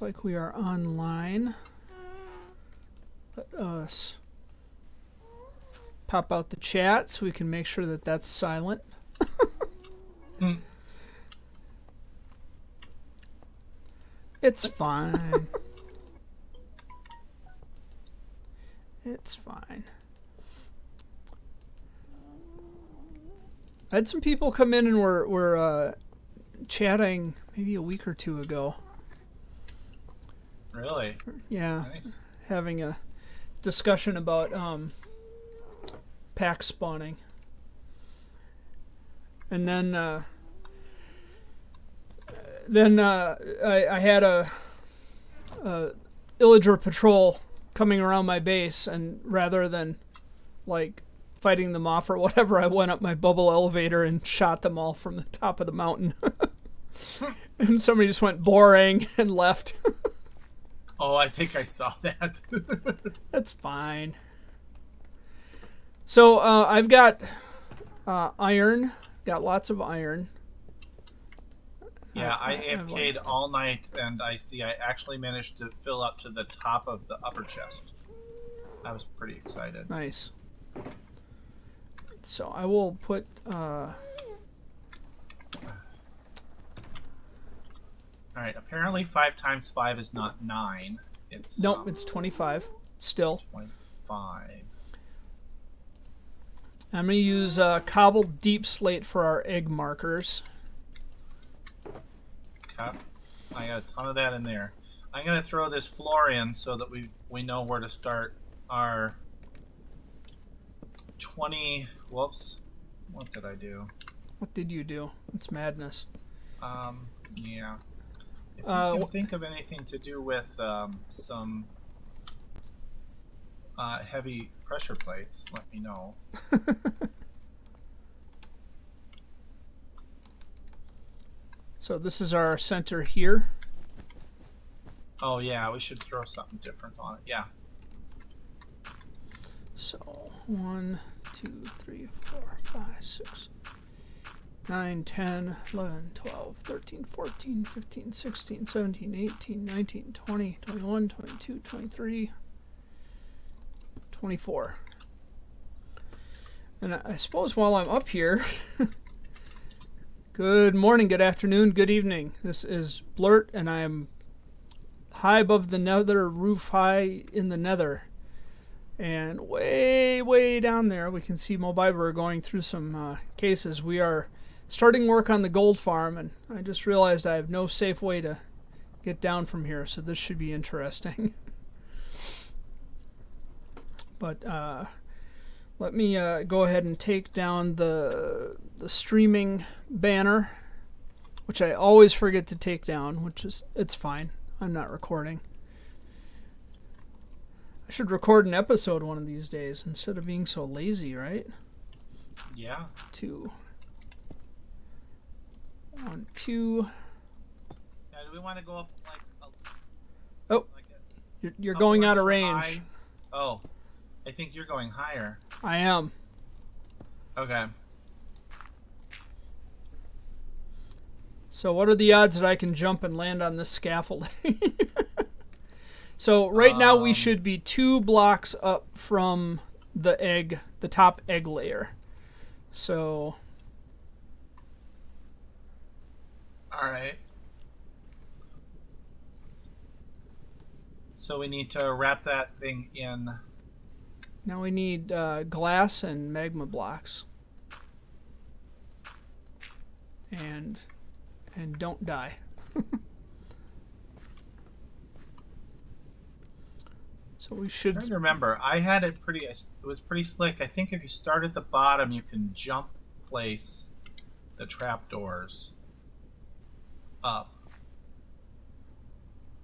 looks like we are online. Let us pop out the chat so we can make sure that that's silent. It's fine. It's fine. I had some people come in and were chatting maybe a week or two ago. Really? Yeah. Nice. Having a discussion about pack spawning. And then I had a illager patrol coming around my base, and rather than like fighting them off or whatever, I went up my bubble elevator and shot them all from the top of the mountain. And somebody just went boring and left. Oh, I think I saw that. That's fine. So I've got iron. Got lots of iron. Yeah, I AFK'd all night, and I actually managed to fill up to the top of the upper chest. I was pretty excited. Nice. So I will put... Alright, apparently 5 times 5 is not 9. It's nope, it's 25. Still. 25. I'm going to use cobbled deep slate for our egg markers. Okay. I got a ton of that in there. I'm going to throw this floor in so that we know where to start our 20... Whoops. What did I do? What did you do? It's madness. Yeah. If you can think of anything to do with some heavy pressure plates, let me know. So this is our center here. Oh yeah, we should throw something different on it. Yeah. So 1, 2, 3, 4, 5, 6, 9, 10, 11, 12, 13, 14, 15, 16, 17, 18, 19, 20, 21, 22, 23, 24. And I suppose while I'm up here, good morning, good afternoon, good evening. This is Bluurrt, and I am high above the nether, roof high in the nether. And way, way down there, we can see Mobiber going through some cases. We are starting work on the gold farm, and I just realized I have no safe way to get down from here, so this should be interesting. But let me go ahead and take down the streaming banner, which I always forget to take down, which is, it's fine. I'm not recording. I should record an episode one of these days instead of being so lazy, right? Yeah. 2. 1, 2. Now, do we want to go up like? Oh, you're going out of range. High? Oh, I think you're going higher. I am. Okay. So what are the odds that I can jump and land on this scaffolding? So right now we should be 2 blocks up from the egg, the top egg layer. So. All right. So we need to wrap that thing in. Now we need glass and magma blocks. And don't die. So we should. I'm trying to remember, I had it was pretty slick. I think if you start at the bottom, you can jump place the trapdoors up.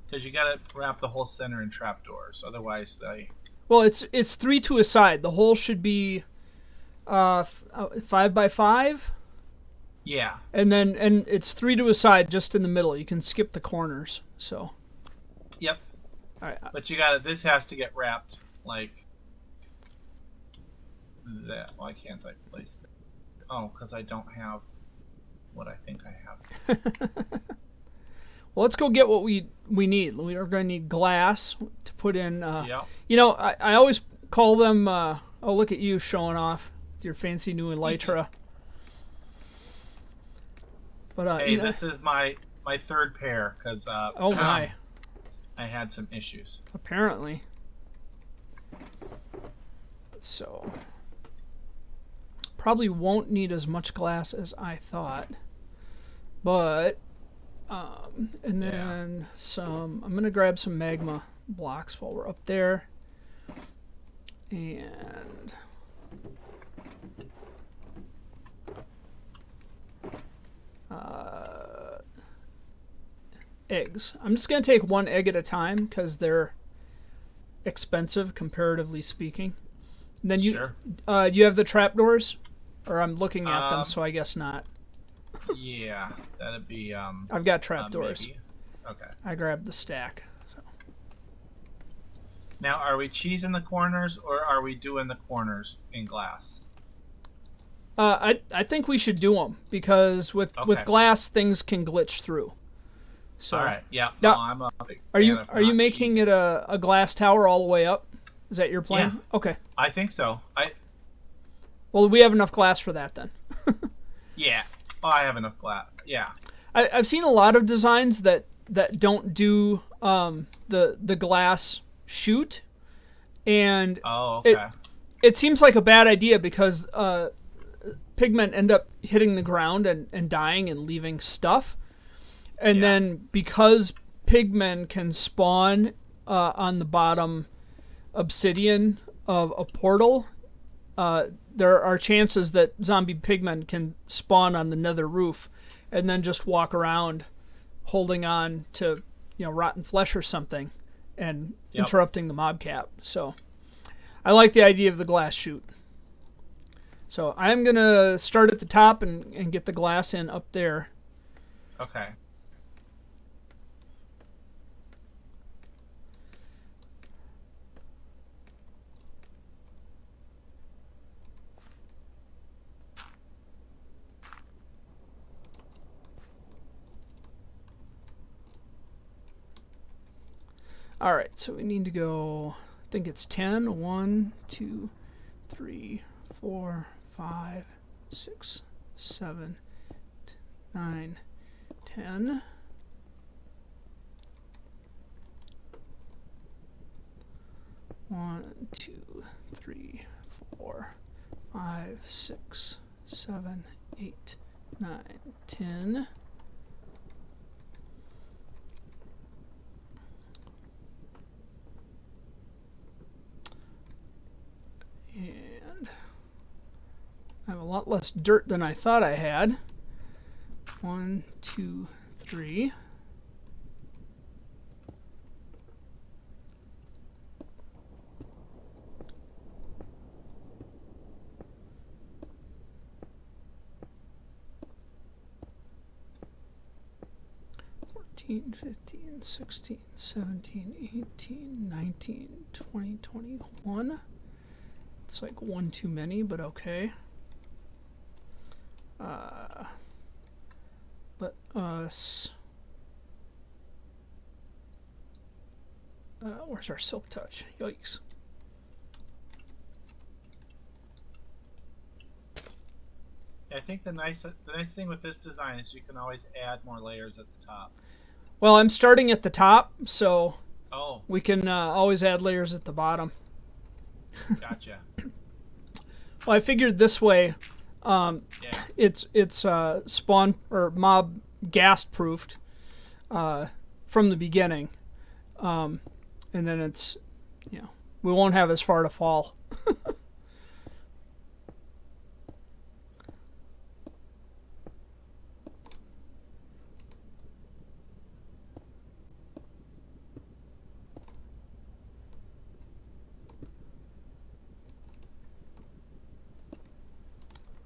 Because you gotta wrap the whole center in trapdoors, otherwise they... Well, it's 3 to a side. The hole should be 5 by 5. Yeah. And it's 3 to a side just in the middle. You can skip the corners. So. Yep. All right. But this has to get wrapped like that. Why can't I place that? Oh, because I don't have what I think I have. Well, let's go get what we need. We are going to need glass to put in. Yep. You know, I always call them. Oh, look at you showing off with your fancy new Elytra. But Hey, you know, this is my third pair because oh my, I had some issues. apparently. So probably won't need as much glass as I thought, but and then some. I'm gonna grab some magma blocks while we're up there, and eggs. I'm just gonna take one egg at a time because they're expensive comparatively speaking. And then Sure. you have the trapdoors, or I'm looking at them, Um, so I guess not. Yeah, that'd be I've got trapdoors. maybe. Okay. I grabbed the stack. So. Now, are we cheesing the corners or are we doing the corners in glass? I think we should do them because with Okay. glass things can glitch through. So All right. Yeah. No, now, I'm a big are fan you of are you not making cheesing. it a glass tower all the way up? Is that your plan? Yeah. Okay. I think so. Well, we have enough glass for that then. Yeah. Oh, I have enough glass. Yeah. I've seen a lot of designs that don't do the glass chute, and Oh, it okay. it seems like a bad idea because pigmen end up hitting the ground and dying and leaving stuff, and Yeah. then because pigmen can spawn on the bottom obsidian of a portal, there are chances that zombie pigmen can spawn on the nether roof and then just walk around holding on to rotten flesh or something and Yep. interrupting the mob cap. So I like the idea of the glass chute. So I'm gonna start at the top and get the glass in up there. Okay. All right, so we need to go. I think it's 10. 1, 2, 3, 4, 5, 6, 7, 9, 10. One, two, three, 4, 5, 6, 7, 8, 9, 10. And I have a lot less dirt than I thought I had. 1, 2, 3. Fifteen, 15, 16, 17, 18, 19, 20, 21. It's like one too many, but okay. Let us. Where's our silk touch? Yikes. I think the nice thing with this design is you can always add more layers at the top. Well, I'm starting at the top, so Oh, we can always add layers at the bottom. gotcha. Well, I figured this way, Yeah. it's spawn or mob ghast proofed from the beginning, and then it's we won't have as far to fall.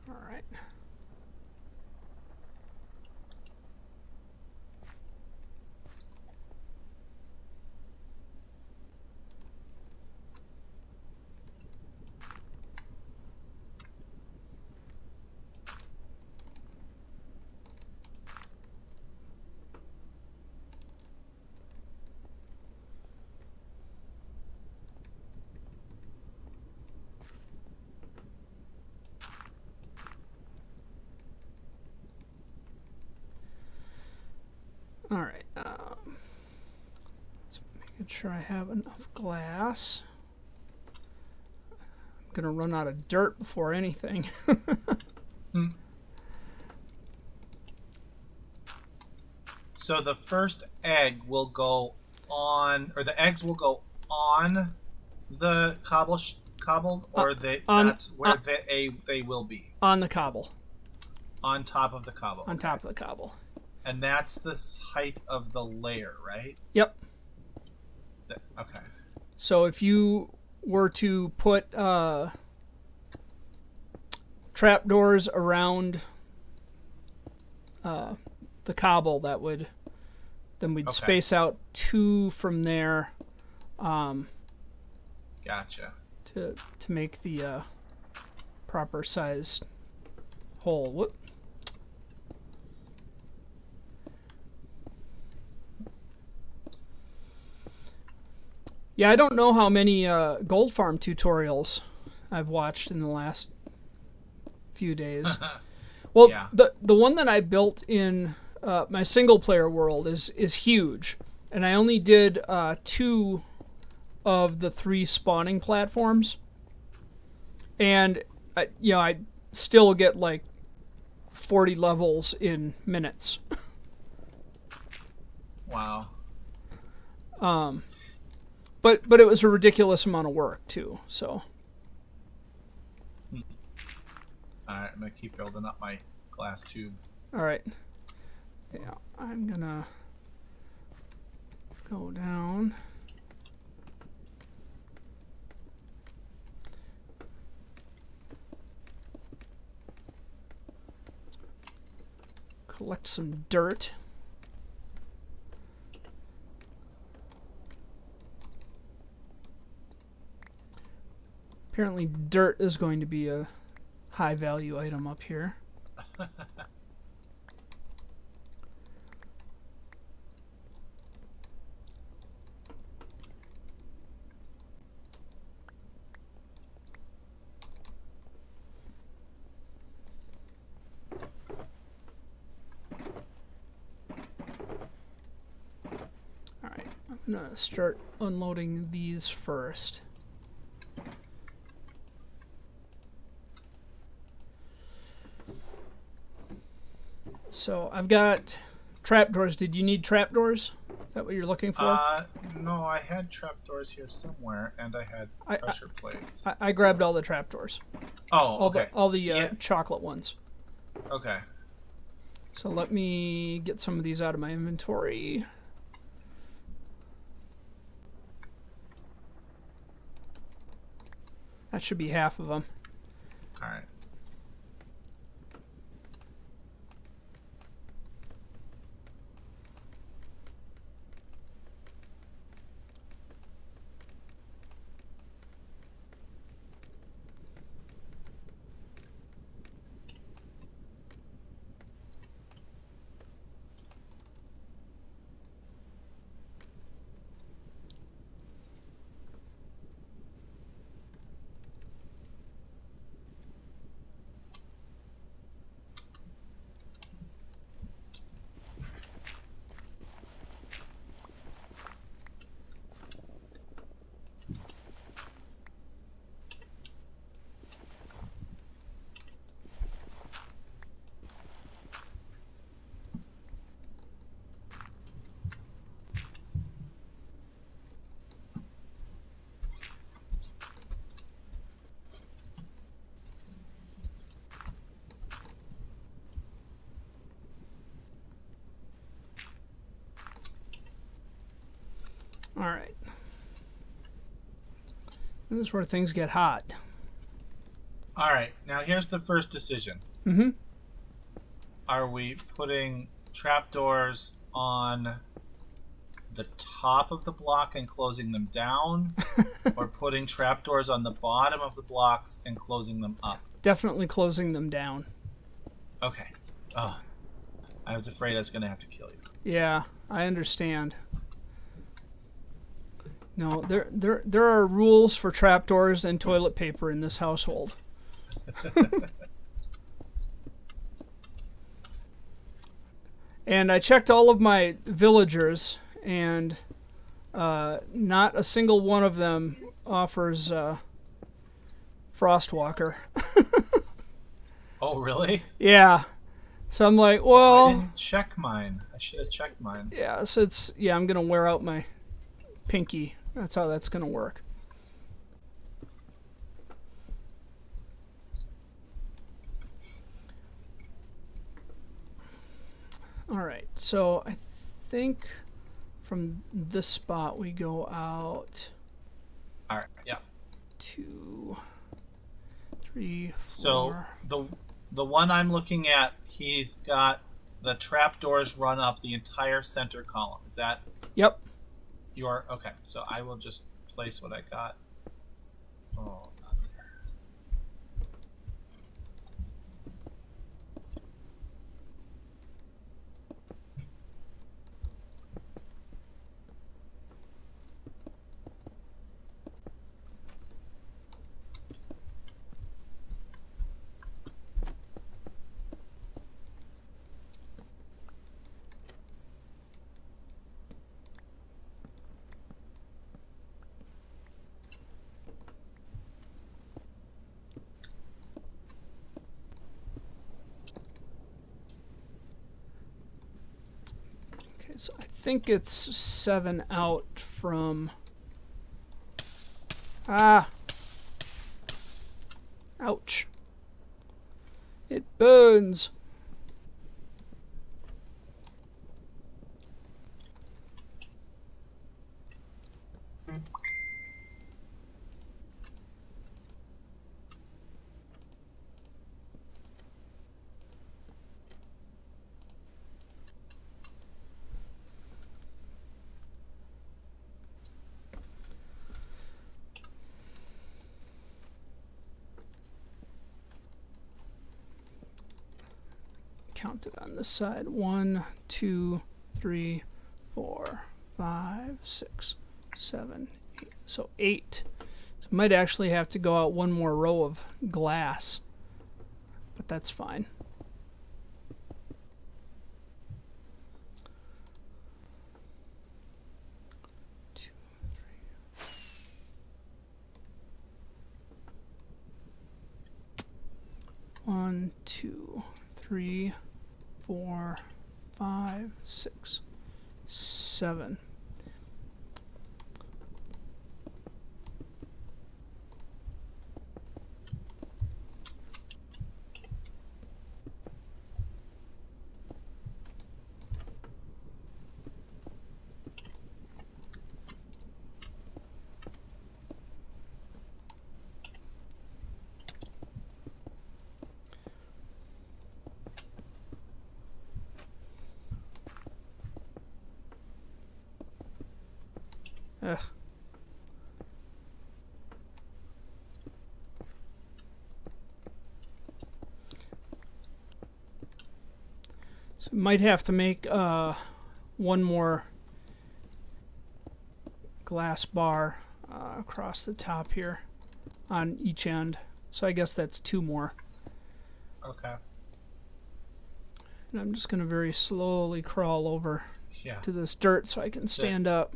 All right. All right. So making sure I have enough glass. I'm gonna run out of dirt before anything. Hmm. So the first egg will go on, or the eggs will go on the cobbled, or on that's where they will be on the cobble. on top of the cobble. On Okay. top of the cobble. And that's the height of the layer, right? Yep. Okay. So if you were to put trapdoors around the cobble, then we'd space out 2 from there. Gotcha. To make the proper sized hole. Whoop. Yeah, I don't know how many gold farm tutorials I've watched in the last few days. Well, Yeah. the one that I built in my single player world is huge, and I only did 2 of the 3 spawning platforms, and I still get like 40 levels in minutes. Wow. But it was a ridiculous amount of work too. So. All right, I'm gonna keep building up my glass tube. All right. Yeah, I'm gonna go down. Collect some dirt. Apparently dirt is going to be a high value item up here. Alright, I'm gonna start unloading these first. So I've got trapdoors. Did you need trapdoors? Is that what you're looking for? No, I had trapdoors here somewhere, and I had pressure plates. I grabbed all the trapdoors. Oh, okay. All the chocolate ones. Okay. So let me get some of these out of my inventory. That should be half of them. All right. All right. This is where things get hot. All right. Now here's the first decision. Mm-hmm. Are we putting trapdoors on the top of the block and closing them down, or putting trapdoors on the bottom of the blocks and closing them up? Definitely closing them down. Okay. Oh, I was afraid I was going to have to kill you. Yeah, I understand. No, there are rules for trapdoors and toilet paper in this household. And I checked all of my villagers, and not a single one of them offers Frostwalker. Oh, really? Yeah. So I'm like, Oh, I well, didn't check mine. I should have checked mine. yeah. So I'm gonna wear out my pinky. That's how that's gonna work. All right. So I think from this spot we go out All right. Yeah. 2, 3, 4. So the one I'm looking at, he's got the trapdoors run up the entire center column. Is that Yep. your okay? So I will just place what I got. Oh, not there. Okay. So I think it's 7 out from. Ah. Ouch. It burns. Count it on this side. 1, 2, 3, 4, 5, 6, 7, 8. So 8. So might actually have to go out one more row of glass, but that's fine. Two, three. 1, 2, 3, 4, 5, 6, 7. Ugh. So might have to make one more glass bar across the top here on each end. So I guess that's 2 more. Okay. And I'm just going to very slowly crawl over Yeah. to this dirt so I can stand up.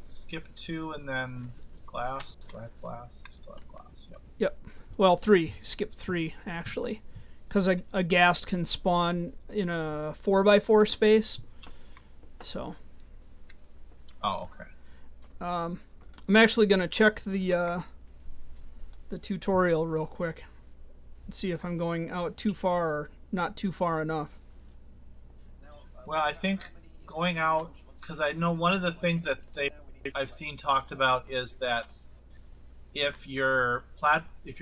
Skip 2 and then glass. Do I have glass? I still have glass. Yep. Yep. Well, 3. Skip 3 actually, because a ghast can spawn in a 4x4 space. So. Oh, okay. I'm actually going to check the tutorial real quick and see if I'm going out too far or not too far enough. Well, I think going out, because I know one of the things that I've seen talked about is that if your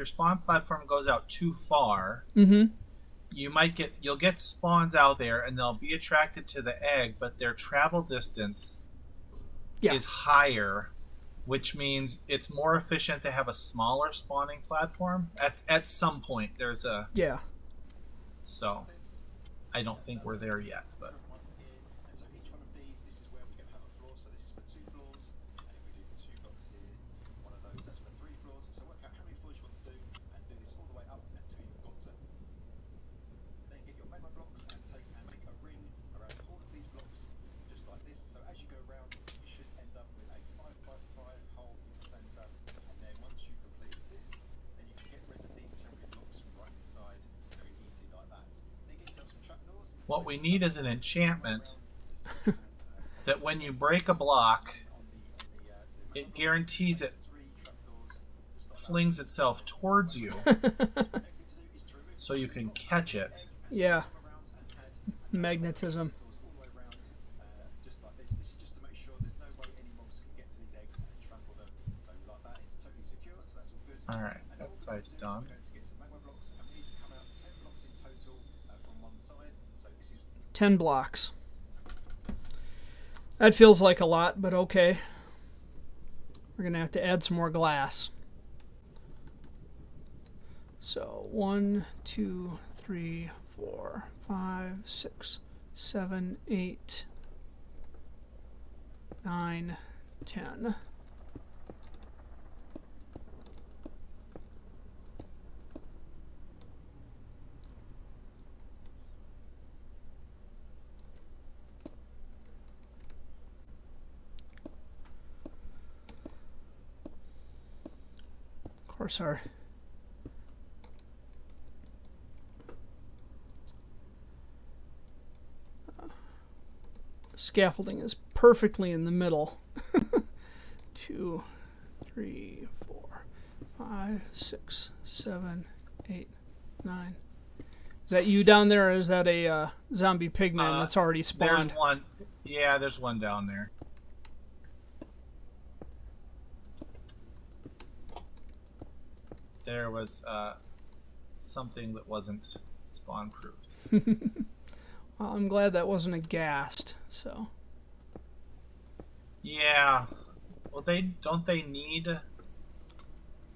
spawn platform goes out too far, Mm-hmm. you'll get spawns out there and they'll be attracted to the egg, but their travel distance is higher, which means it's more efficient to have a smaller spawning platform. At some point, there's a So, I don't think we're there yet, but. What we need is an enchantment that when you break a block, it guarantees it flings itself towards you so you can catch it. Yeah. Magnetism. Alright, that side's done. 10 blocks. That feels like a lot, but okay. We're going to have to add some more glass. So 1, 2, 3, 4, 5, 6, 7, 8, 9, 10. Of course, our scaffolding is perfectly in the middle. 2, 3, 4, 5, 6, 7, 8, 9. Is that you down there, or is that a zombie pigman that's already spawned? There's one. Yeah, there's one down there. There was something that wasn't spawn proofed. Well, I'm glad that wasn't a ghast. So. Yeah. Well, they need.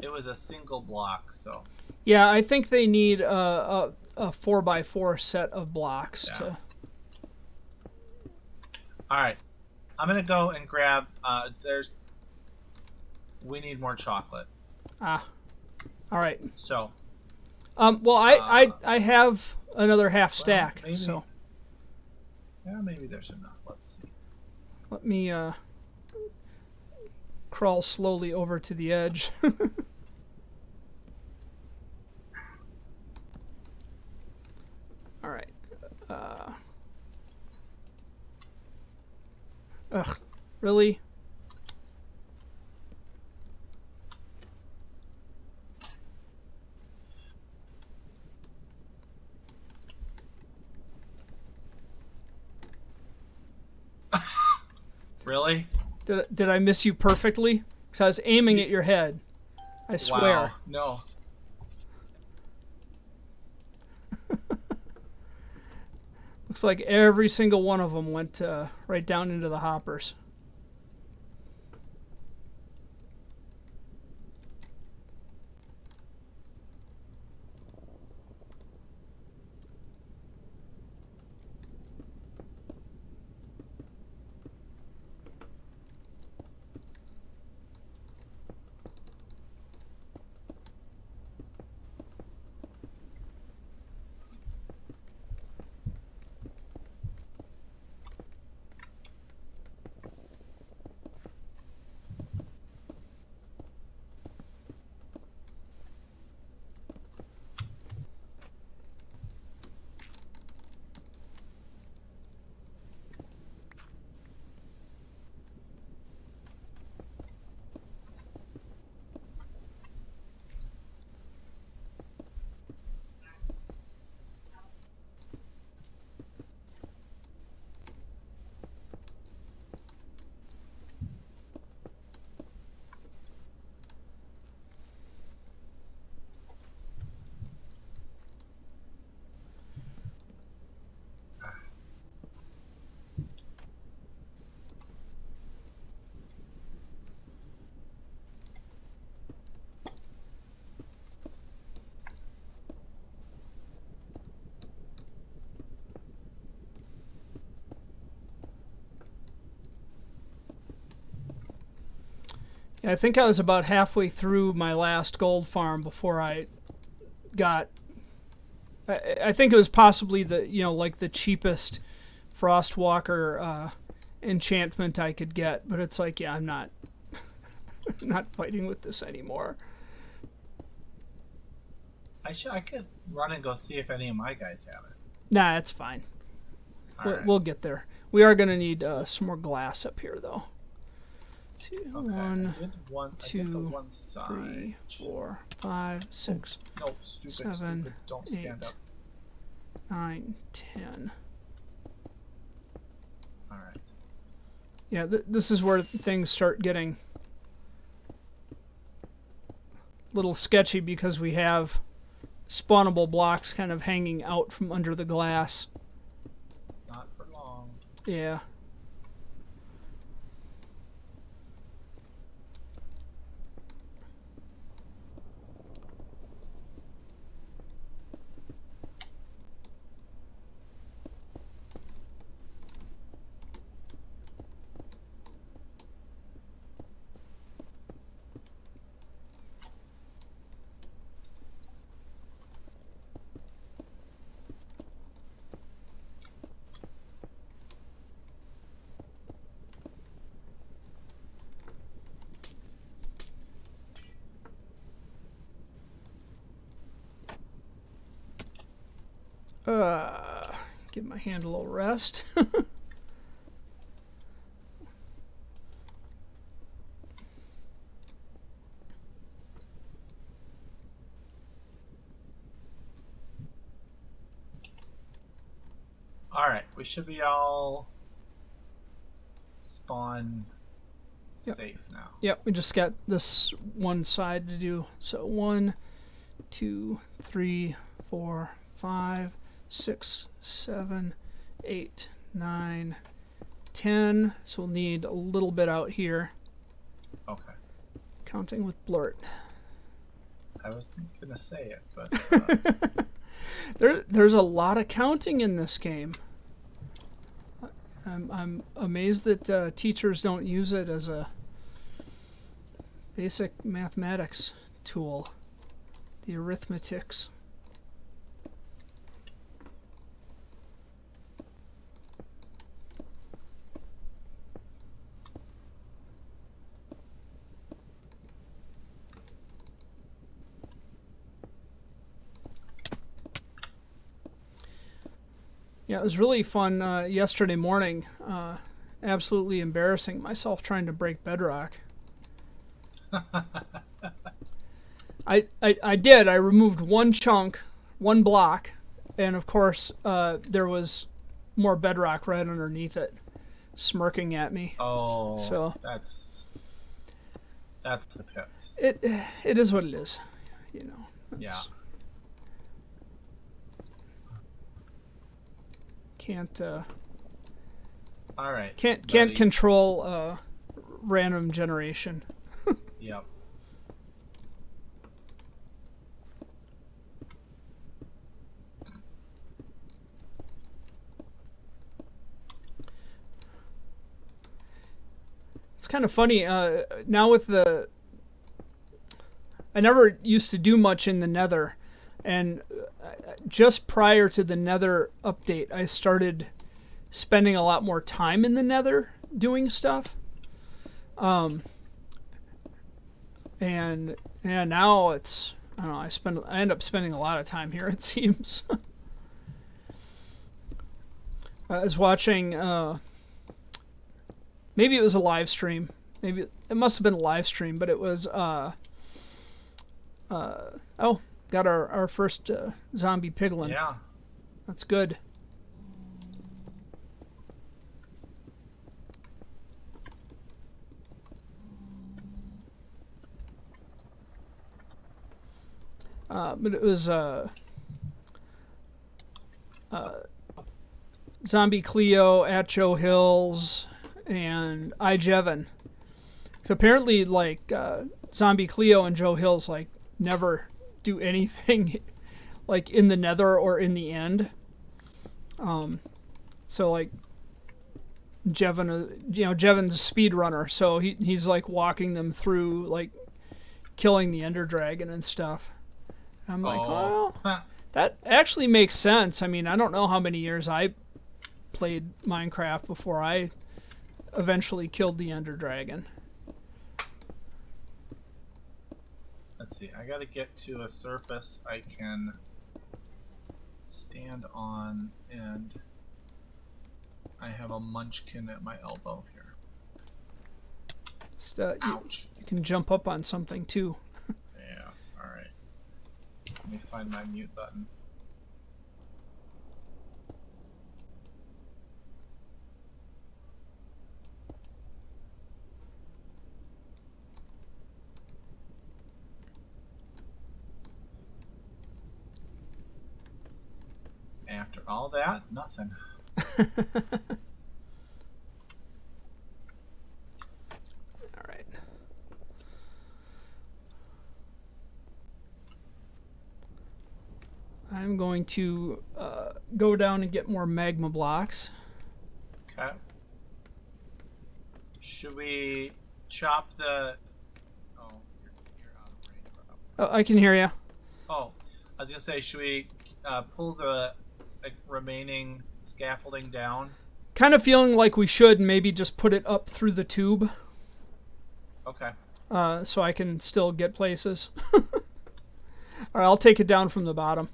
It was a single block, so. Yeah, I think they need a 4x4 set of blocks to. All right, I'm gonna go and grab. We need more chocolate. Ah. All right. So. Well, I have another half stack. Maybe, so. Yeah, maybe there's enough. Let's see. Let me crawl slowly over to the edge. All right. Ugh, really? Really? Did I miss you perfectly? Because I was aiming at your head. I swear. Wow, no. Looks like every single one of them went right down into the hoppers. Yeah, I think I was about halfway through my last gold farm before I got. I think it was possibly the like the cheapest Frostwalker enchantment I could get, but it's like, yeah, I'm not not fighting with this anymore. I could run and go see if any of my guys have it. Nah, that's fine. Alright. We'll get there. We are going to need some more glass up here, though. Two, Okay. one, I did the two, one side. 3, 4, 5, 6, No, stupid, 7, stupid. Don't stand 8, up. 9, 10. Alright. Yeah, this is where things start getting a little sketchy because we have spawnable blocks kind of hanging out from under the glass. Not for long. Yeah. Give my hand a little rest. Alright, we should be all spawn Yep. safe now. Yep, we just got this one side to do. So 1, 2, 3, 4, 5, 6, 7, 8, 9, 10. So we'll need a little bit out here. Okay. Counting with Bluurrt. I wasn't gonna say it, but There's a lot of counting in this game. I'm amazed that teachers don't use it as a basic mathematics tool. The arithmetics. Yeah, it was really fun yesterday morning. Absolutely embarrassing myself trying to break bedrock. I did. I removed one chunk, one block, and of course there was more bedrock right underneath it, smirking at me. oh, So that's the pits. it is what it is, you know. Yeah. Can't All right. can't buddy. control random generation. Yep. It's kind of funny now with the. I never used to do much in the Nether, and just prior to the Nether update, I started spending a lot more time in the Nether doing stuff. And now it's I don't know. I end up spending a lot of time here. It seems. I was watching. Maybe it was a live stream. Maybe it must have been a live stream, but it was. Got our first zombie piglin. Yeah. That's good. But it was Zombie Cleo at Joe Hills and Jevon. So apparently, like Zombie Cleo and Joe Hills, like never do anything like in the Nether or in the end. So like Jevon, Jevon's a speedrunner, so he's like walking them through like killing the Ender Dragon and stuff. I'm like, well, that actually makes sense. I mean, I don't know how many years I played Minecraft before I eventually killed the Ender Dragon. Let's see. I gotta get to a surface I can stand on and I have a munchkin at my elbow here. Just, Ouch. you can jump up on something too. Yeah, alright. Let me find my mute button. After all that, nothing. All right. I'm going to go down and get more magma blocks. Okay. Should we chop the... Oh, you're out of range. Oh, I can hear you. Oh, I was going to say, should we pull the remaining scaffolding down? Kind of feeling like we should maybe just put it up through the tube. Okay. So I can still get places. All right, I'll take it down from the bottom.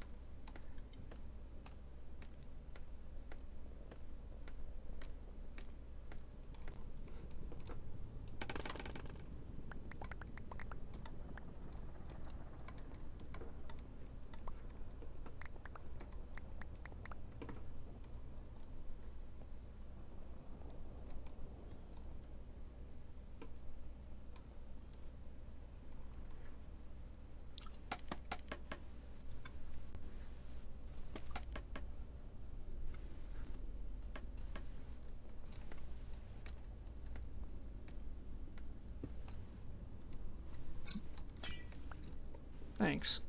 Thanks.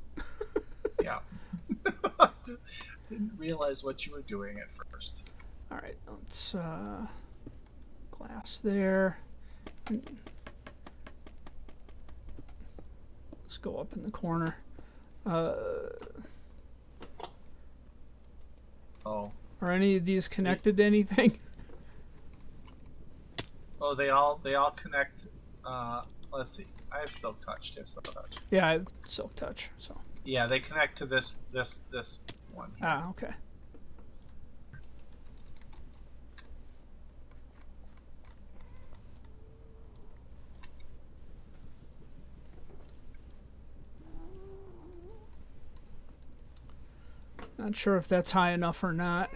Yeah. Didn't realize what you were doing at first. All right, let's glass there. Let's go up in the corner. Oh. Are any of these connected to anything? Oh, they all connect. Let's see. I have silk touch. Do you have silk touch? Yeah, I have silk touch. So. Yeah, they connect to this one. Here. Ah, okay. Not sure if that's high enough or not.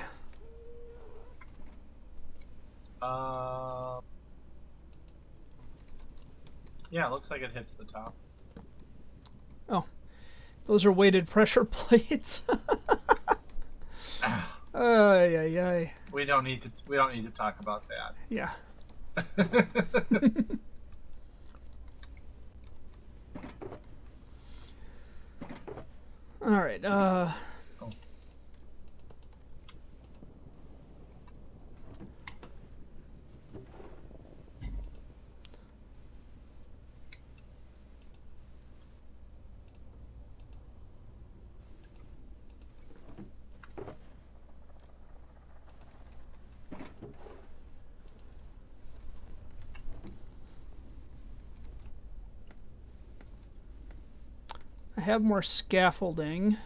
Yeah, it looks like it hits the top. Oh, those are weighted pressure plates. Ay, ay, ay. We don't need to talk about that. Yeah. All right. Oh. I have more scaffolding.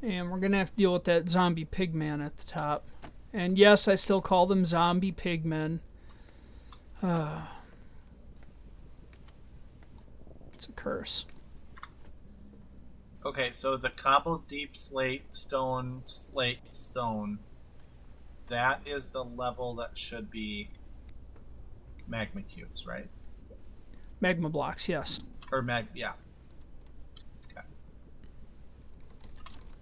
And we're going to have to deal with that zombie pigman at the top. And yes, I still call them zombie pigmen. It's a curse. Okay, so the cobbled deep slate stone, that is the level that should be magma cubes, right? Magma blocks, yes. Or yeah. Okay.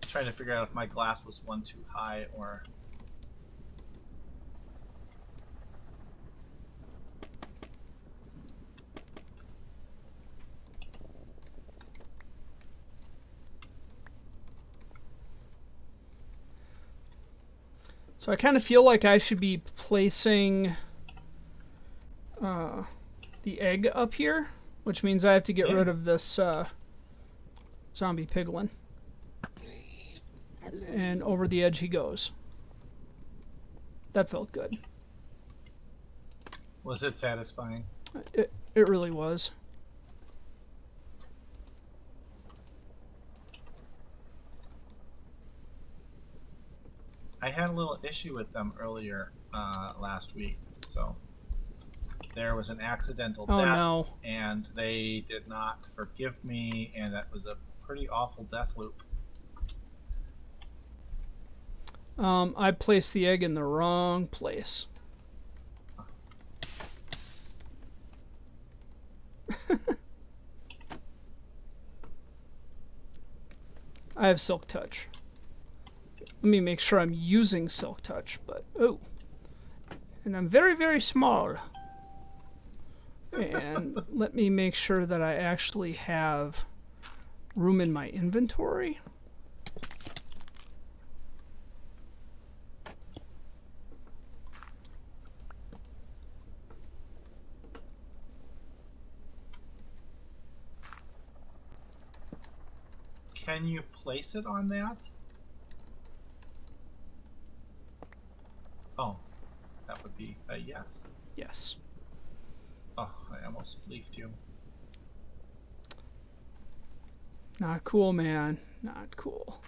Trying to figure out if my glass was one too high or... So I kind of feel like I should be placing the egg up here, which means I have to get rid of this zombie piglin. And over the edge he goes. That felt good. Was it satisfying? It really was. I had a little issue with them earlier last week. So there was an accidental Oh death, no. and they did not forgive me, and that was a pretty awful death loop. I placed the egg in the wrong place. I have Silk Touch. Let me make sure I'm using Silk Touch, but oh. And I'm very, very small. And let me make sure that I actually have room in my inventory. Can you place it on that? Oh, that would be a yes. Yes. Oh, I almost leafed you. Not cool, man. Not cool.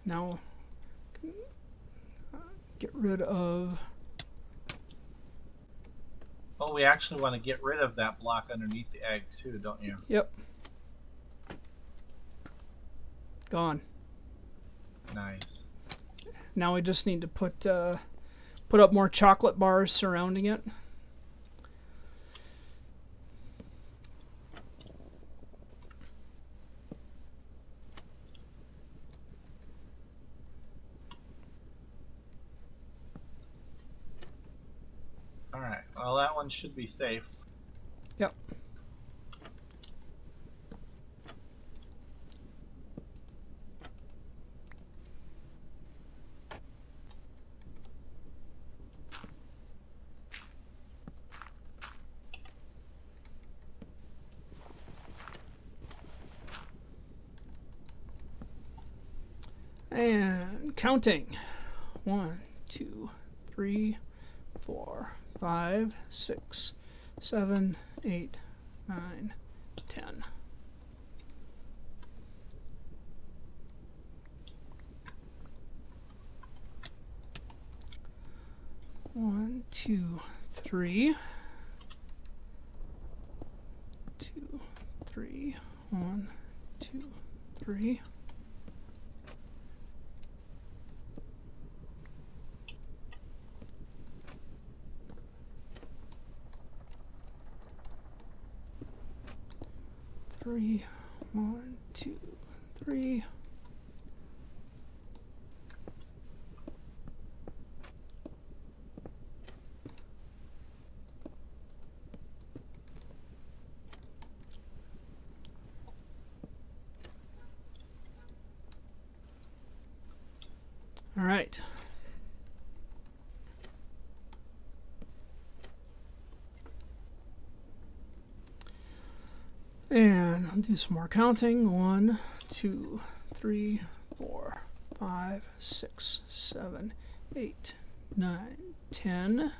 Now, get rid of... Oh, we actually want to get rid of that block underneath the egg too, don't you? Yep. Gone. Nice. Now we just need to put up more chocolate bars surrounding it. Alright, well that one should be safe. Yep. And counting. 1, 2, 3, 4, 5, 6, 7, 8, 9, 10. One, two, three. 2, 3. 1, 2, 3. Three, 1, 2, 3. All right. And I'll do some more counting. 1, 2, 3, 4, 5, 6, 7, 8, 9, 10.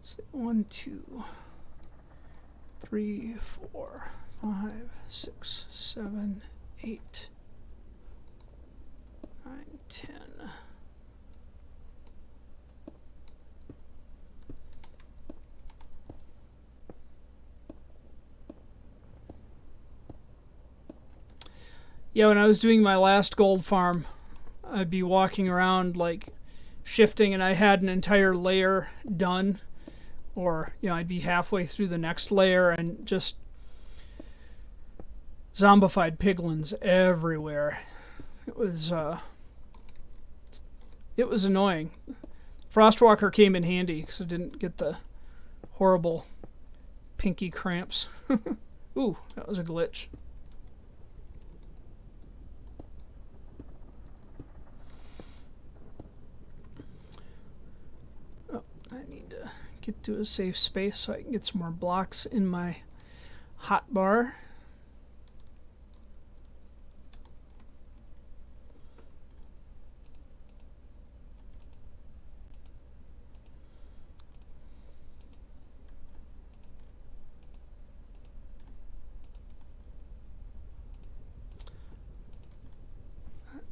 So 1, 2, 3, 4, 5, 6, 7, 8, 9, 10. Yeah, when I was doing my last gold farm, I'd be walking around like shifting, and I had an entire layer done, or I'd be halfway through the next layer and just zombified piglins everywhere. It was annoying. Frostwalker came in handy because I didn't get the horrible pinky cramps. Ooh, that was a glitch. Oh, I need to get to a safe space so I can get some more blocks in my hotbar.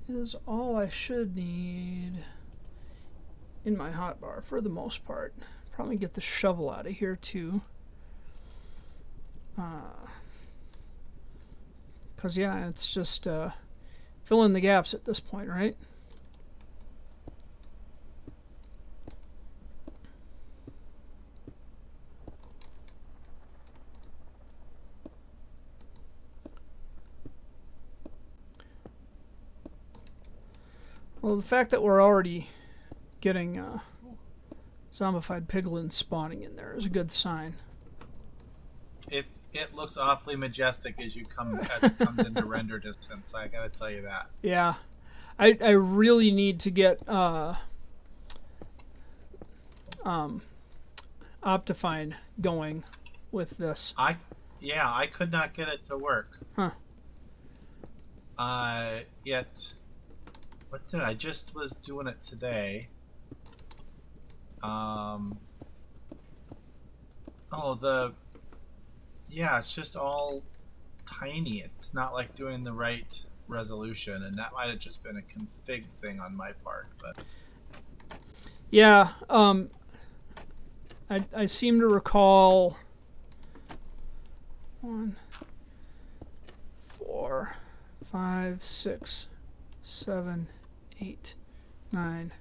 Is all I should need in my hotbar for the most part. Probably get the shovel out of here too. Because yeah, it's just fill in the gaps at this point, right? Well, the fact that we're already getting zombified piglins spawning in there is a good sign. It looks awfully majestic as it comes into render distance. I gotta tell you that. Yeah, I really need to get Optifine going with this. I could not get it to work. Huh. Yet, what did I just was doing it today? It's just all tiny. It's not like doing the right resolution, and that might have just been a config thing on my part. But yeah, I seem to recall 1, 4, 5, 6, 7, 8, 9,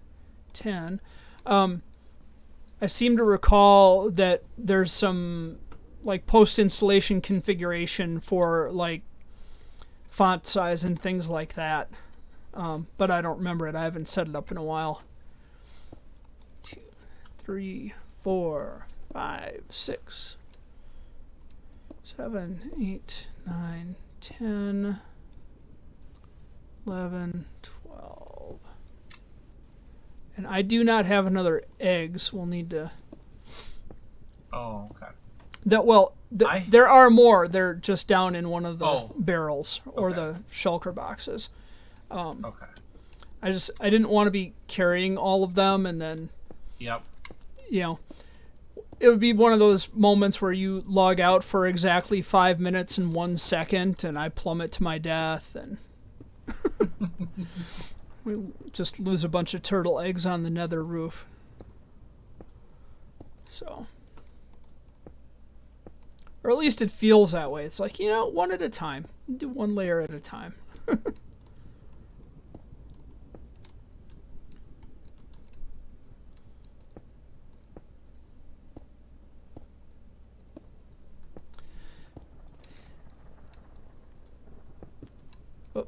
10. I seem to recall that there's some like post-installation configuration for like font size and things like that. But I don't remember it. I haven't set it up in a while. 2, 3, 4, 5, 6, 7, 8, 9, 10, 11, 12. And I do not have another eggs. We'll need to... Oh, okay. There are more. They're just down in one of the barrels or Okay. the shulker boxes. Okay. I didn't want to be carrying all of them, and then Yep. It would be one of those moments where you log out for exactly 5 minutes and 1 second, and I plummet to my death, and we just lose a bunch of turtle eggs on the nether roof. So. Or at least it feels that way. It's like, one at a time. Do one layer at a time. Oh.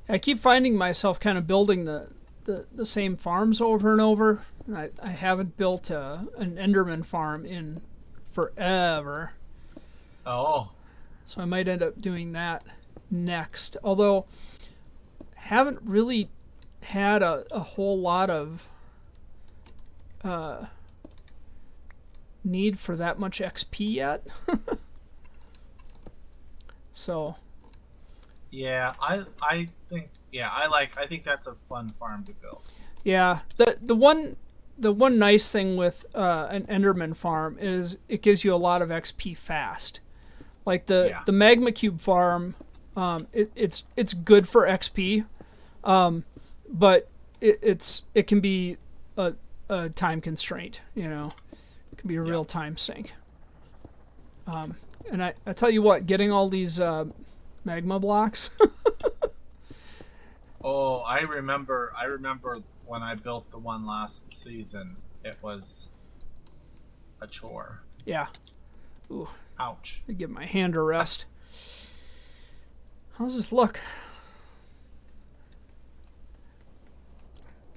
I keep finding myself kind of building the same farms over and over. I haven't built an Enderman farm in forever. Oh. So I might end up doing that next. Although, haven't really had a whole lot of need for that much XP yet. So. Yeah, I think that's a fun farm to build. Yeah, the one nice thing with an Enderman farm is it gives you a lot of XP fast. Like the Magma Cube farm, it's good for XP, but it can be a time constraint. It can be a real time sink. And I tell you what, getting all these magma blocks. Oh, I remember. I remember when I built the one last season. It was a chore. Yeah. Ooh, Ouch. I give my hand a rest. How's this look?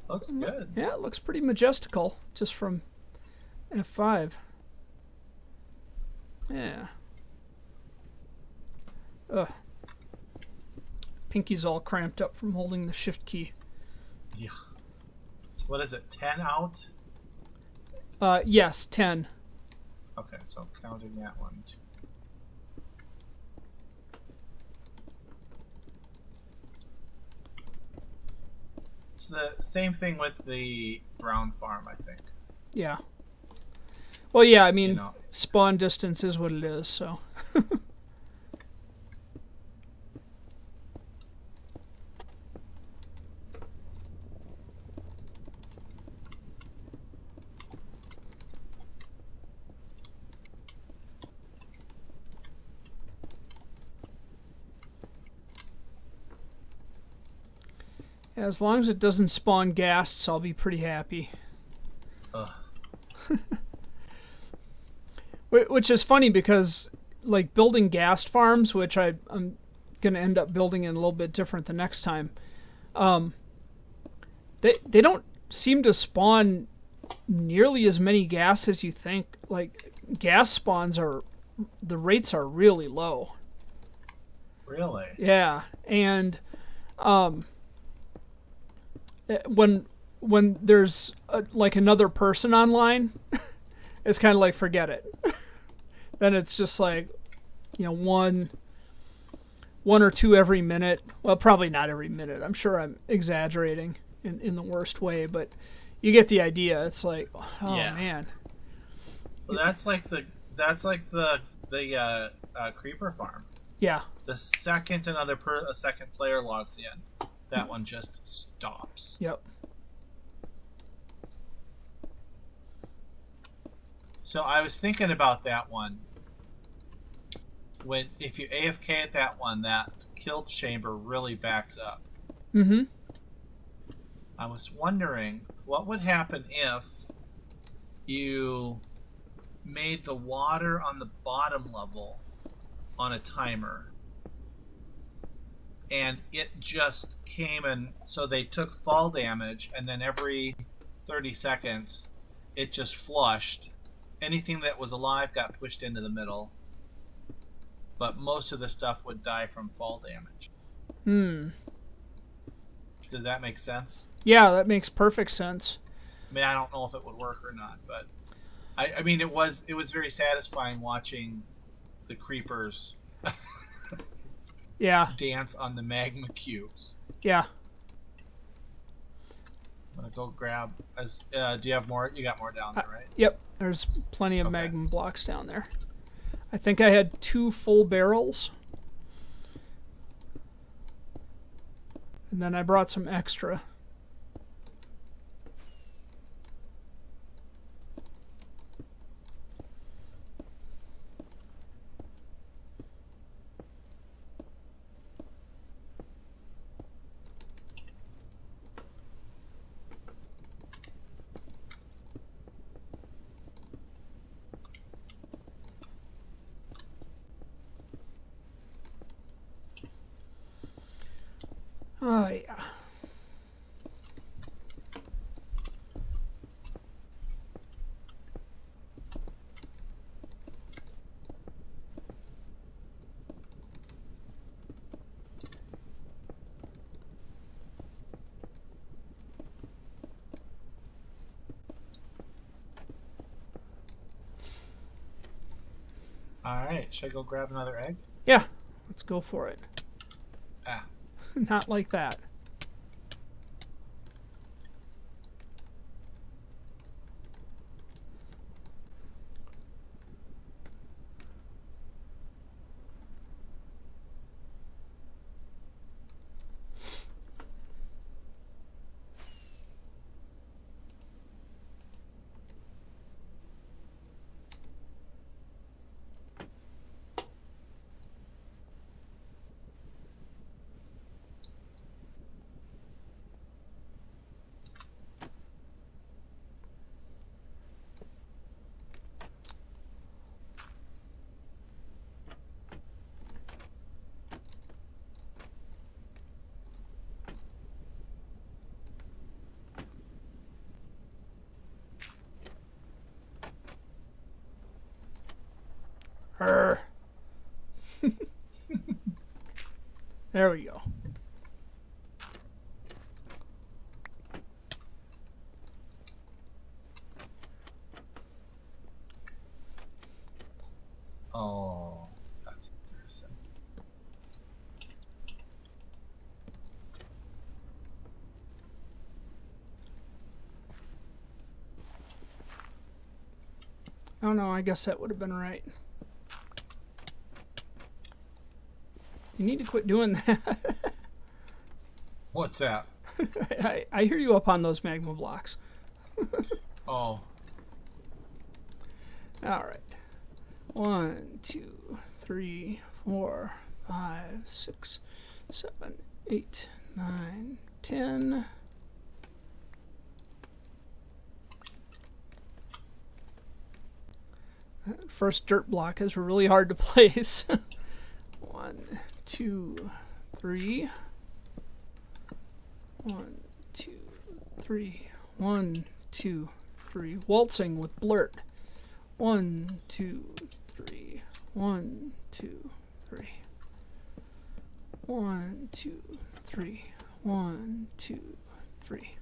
Looks good. Yeah, it looks pretty majestical just from F5. Yeah. Ugh. Pinky's all cramped up from holding the shift key. Yeah. So what is it? 10 out? Yes, 10. Okay, so counting that one. It's the same thing with the brown farm, I think. Yeah. Well, yeah, I You mean, know, spawn distance is what it is, so. As long as it doesn't spawn ghasts, I'll be pretty happy. ugh. Which is funny because, like, building ghast farms, which I'm going to end up building in a little bit different the next time, um, they don't seem to spawn nearly as many gas as you think. Like, gas spawns are, the rates are really low. Really? Yeah, and um, when there's like another person online, it's kind of like forget it. Then it's just like, one or two every minute. Well, probably not every minute. I'm sure I'm exaggerating in the worst way, but you get the idea. It's like, oh Yeah. man. Well, that's like the creeper farm. Yeah. The second a second player logs in, that one just stops. Yep. So I was thinking about that one. If you AFK at that one, that kill chamber really backs up. Mm-hmm. I was wondering what would happen if you made the water on the bottom level on a timer, and it just came and so they took fall damage, and then every 30 seconds it just flushed. Anything that was alive got pushed into the middle, but most of the stuff would die from fall damage. Does that make sense? Yeah, that makes perfect sense. I mean, I don't know if it would work or not, but I mean, it was very satisfying watching the creepers Yeah. dance on the magma cubes. Yeah. I'm gonna go grab. Do you have more? You got more down there, right? Yep. There's plenty of Okay. magma blocks down there. I think I had 2 full barrels. And then I brought some extra. Oh, yeah. All right. Should I go grab another egg? Yeah. Let's go for it. Ah. Not like that. Arr. There we go. Oh, that's interesting. Oh no, I guess that would have been right. You need to quit doing that. What's that? I hear you up on those magma blocks. Oh, All right. 1, 2, 3, 4, 5, 6, 7, 8, 9, 10. First dirt block is really hard to place. 1, 2, 3. 1, 2, 3. 1, 2, 3. Waltzing with Bluurrt. 1, 2, 3. 1, 2, 3. 1, 2, 3. 1, 2, 3.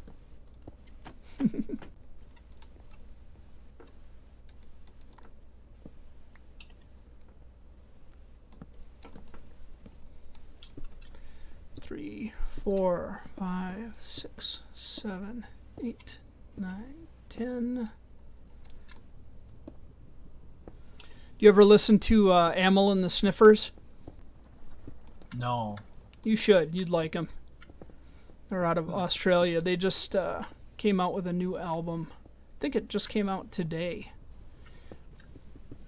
3, 4, 5, 6, 7, 8, 9, 10. Do you ever listen to Amel and the Sniffers? no. You should. You'd like them. They're out of Australia. They just came out with a new album. I think it just came out today.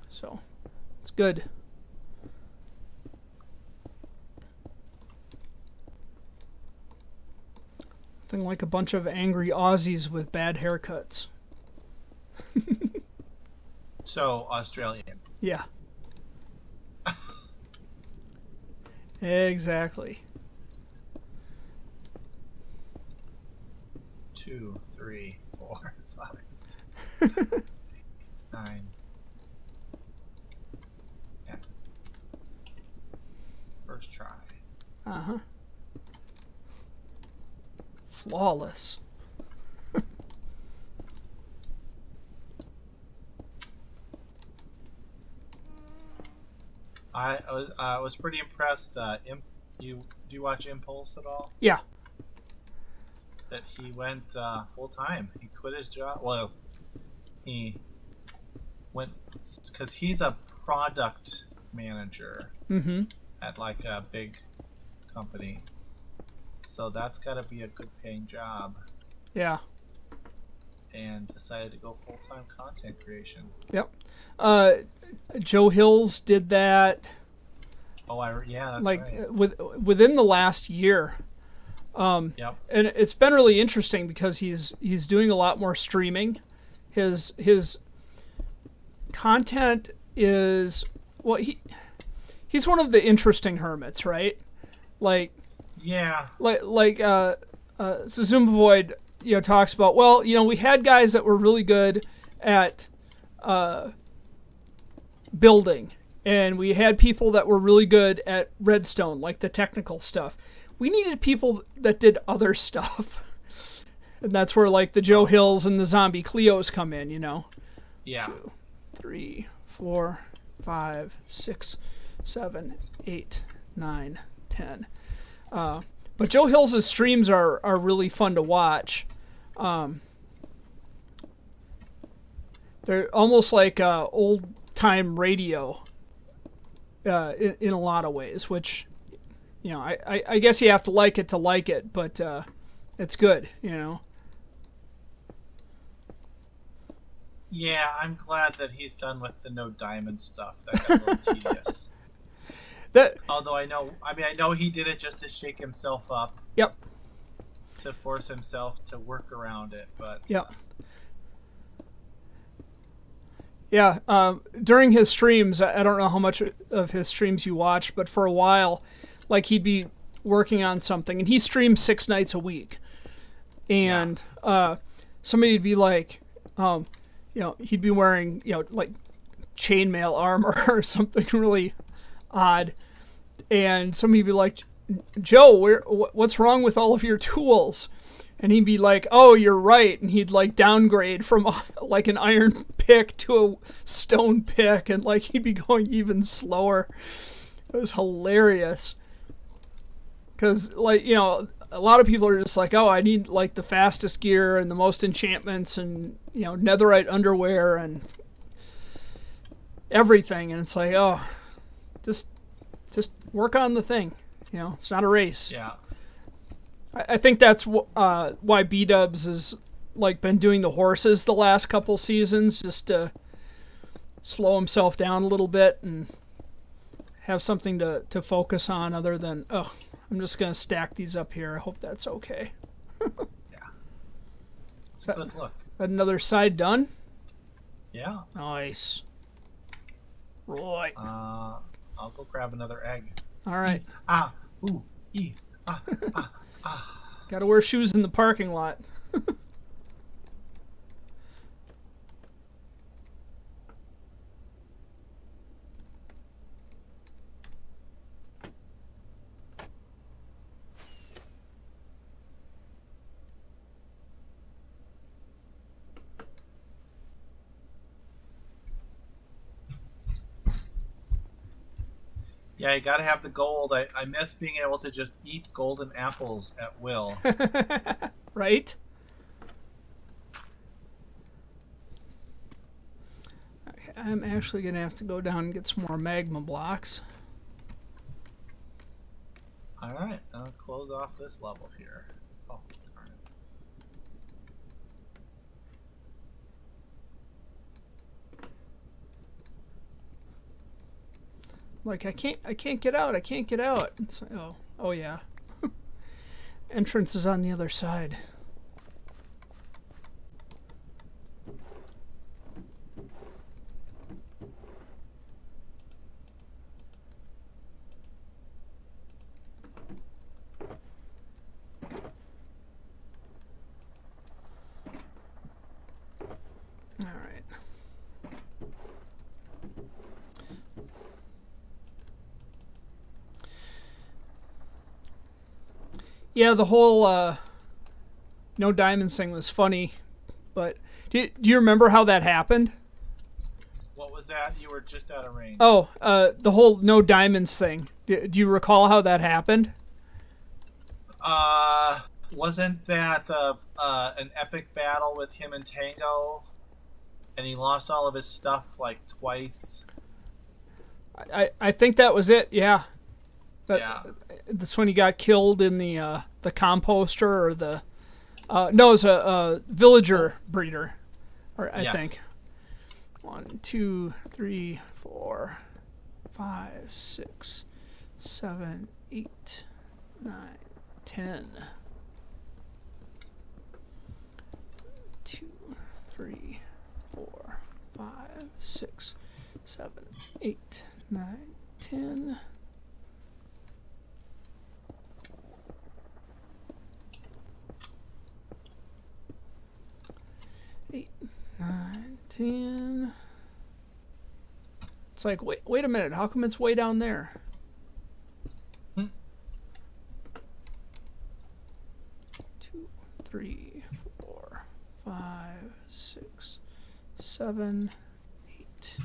So, it's good. Nothing like a bunch of angry Aussies with bad haircuts. So, Australian. Yeah. Exactly. 2, 3, 4, 5, 6, 9. Yeah. First try. Uh-huh. Flawless. I was pretty impressed. Do you watch Impulse at all? Yeah. That he went full time. He quit his job. Well, he went because he's a product manager Mm-hmm. at like a big company. So that's got to be a good paying job. Yeah. And decided to go full time content creation. Yep. Joe Hills did that Oh, yeah, that's like right. within the last year. Yep. And it's been really interesting because he's doing a lot more streaming. His content is he's one of the interesting hermits, right? Like Yeah. Zuma Void, talks about, well, we had guys that were really good at building, and we had people that were really good at redstone, like the technical stuff. We needed people that did other stuff. And that's where like the Joe Hills and the Zombie Cleos come in, Yeah. 2, 3, 4, 5, 6, 7, 8, 9, 10. But Joe Hills' streams are really fun to watch. They're almost like old time radio in a lot of ways, which I guess you have to like it, but it's good. Yeah, I'm glad that he's done with the no diamond stuff. That got a little tedious. Although I know he did it just to shake himself up. Yep. To force himself to work around it, but Yep. Yeah, during his streams, I don't know how much of his streams you watch, but for a while, like he'd be working on something, and he streams 6 nights a week, and somebody'd be like, he'd be wearing, like chainmail armor or something really odd. And somebody'd be like, Joe, what's wrong with all of your tools? And he'd be like, oh, you're right. And he'd like downgrade from like an iron pick to a stone pick, and like he'd be going even slower. It was hilarious. Because, like, you know, a lot of people are just like, oh, I need like the fastest gear and the most enchantments and, you know, netherite underwear and everything. And it's like, oh, just work on the thing. You know, it's not a race. Yeah. I think that's why B-Dubs has like been doing the horses the last couple seasons, just to slow himself down a little bit and have something to focus on other than, oh, I'm just going to stack these up here. I hope that's okay. Yeah. It's a good look. That another side done? Yeah. Nice. Right. I'll go grab another egg. All right. Ah. Ooh. E. Ah. Got to wear shoes in the parking lot. Yeah, you gotta have the gold. I miss being able to just eat golden apples at will. Right? Okay, I'm actually going to have to go down and get some more magma blocks. Alright, I'll close off this level here. Oh, darn it. Like, I can't get out. I can't get out. It's like, oh yeah. Entrance is on the other side. All right. Yeah, the whole no diamonds thing was funny, but do you remember how that happened? What was that? You were just out of range. Oh, the whole no diamonds thing. Do you recall how that happened? Wasn't that an epic battle with him and Tango? And he lost all of his stuff like twice. I think that was it. Yeah. Yeah. That's when he got killed in the composter, or the no, it was a villager breeder, or I Yes. think. 1, 2, 3, 4, 5, 6, 7, 8, 9, 10. 2, 3, 4, 5, 6, 7, 8, 9, 10. 8, 9, 10. It's like, wait a minute. How come it's way down there? Hmm. 2, 3, 4, 5, 6, 7, 8.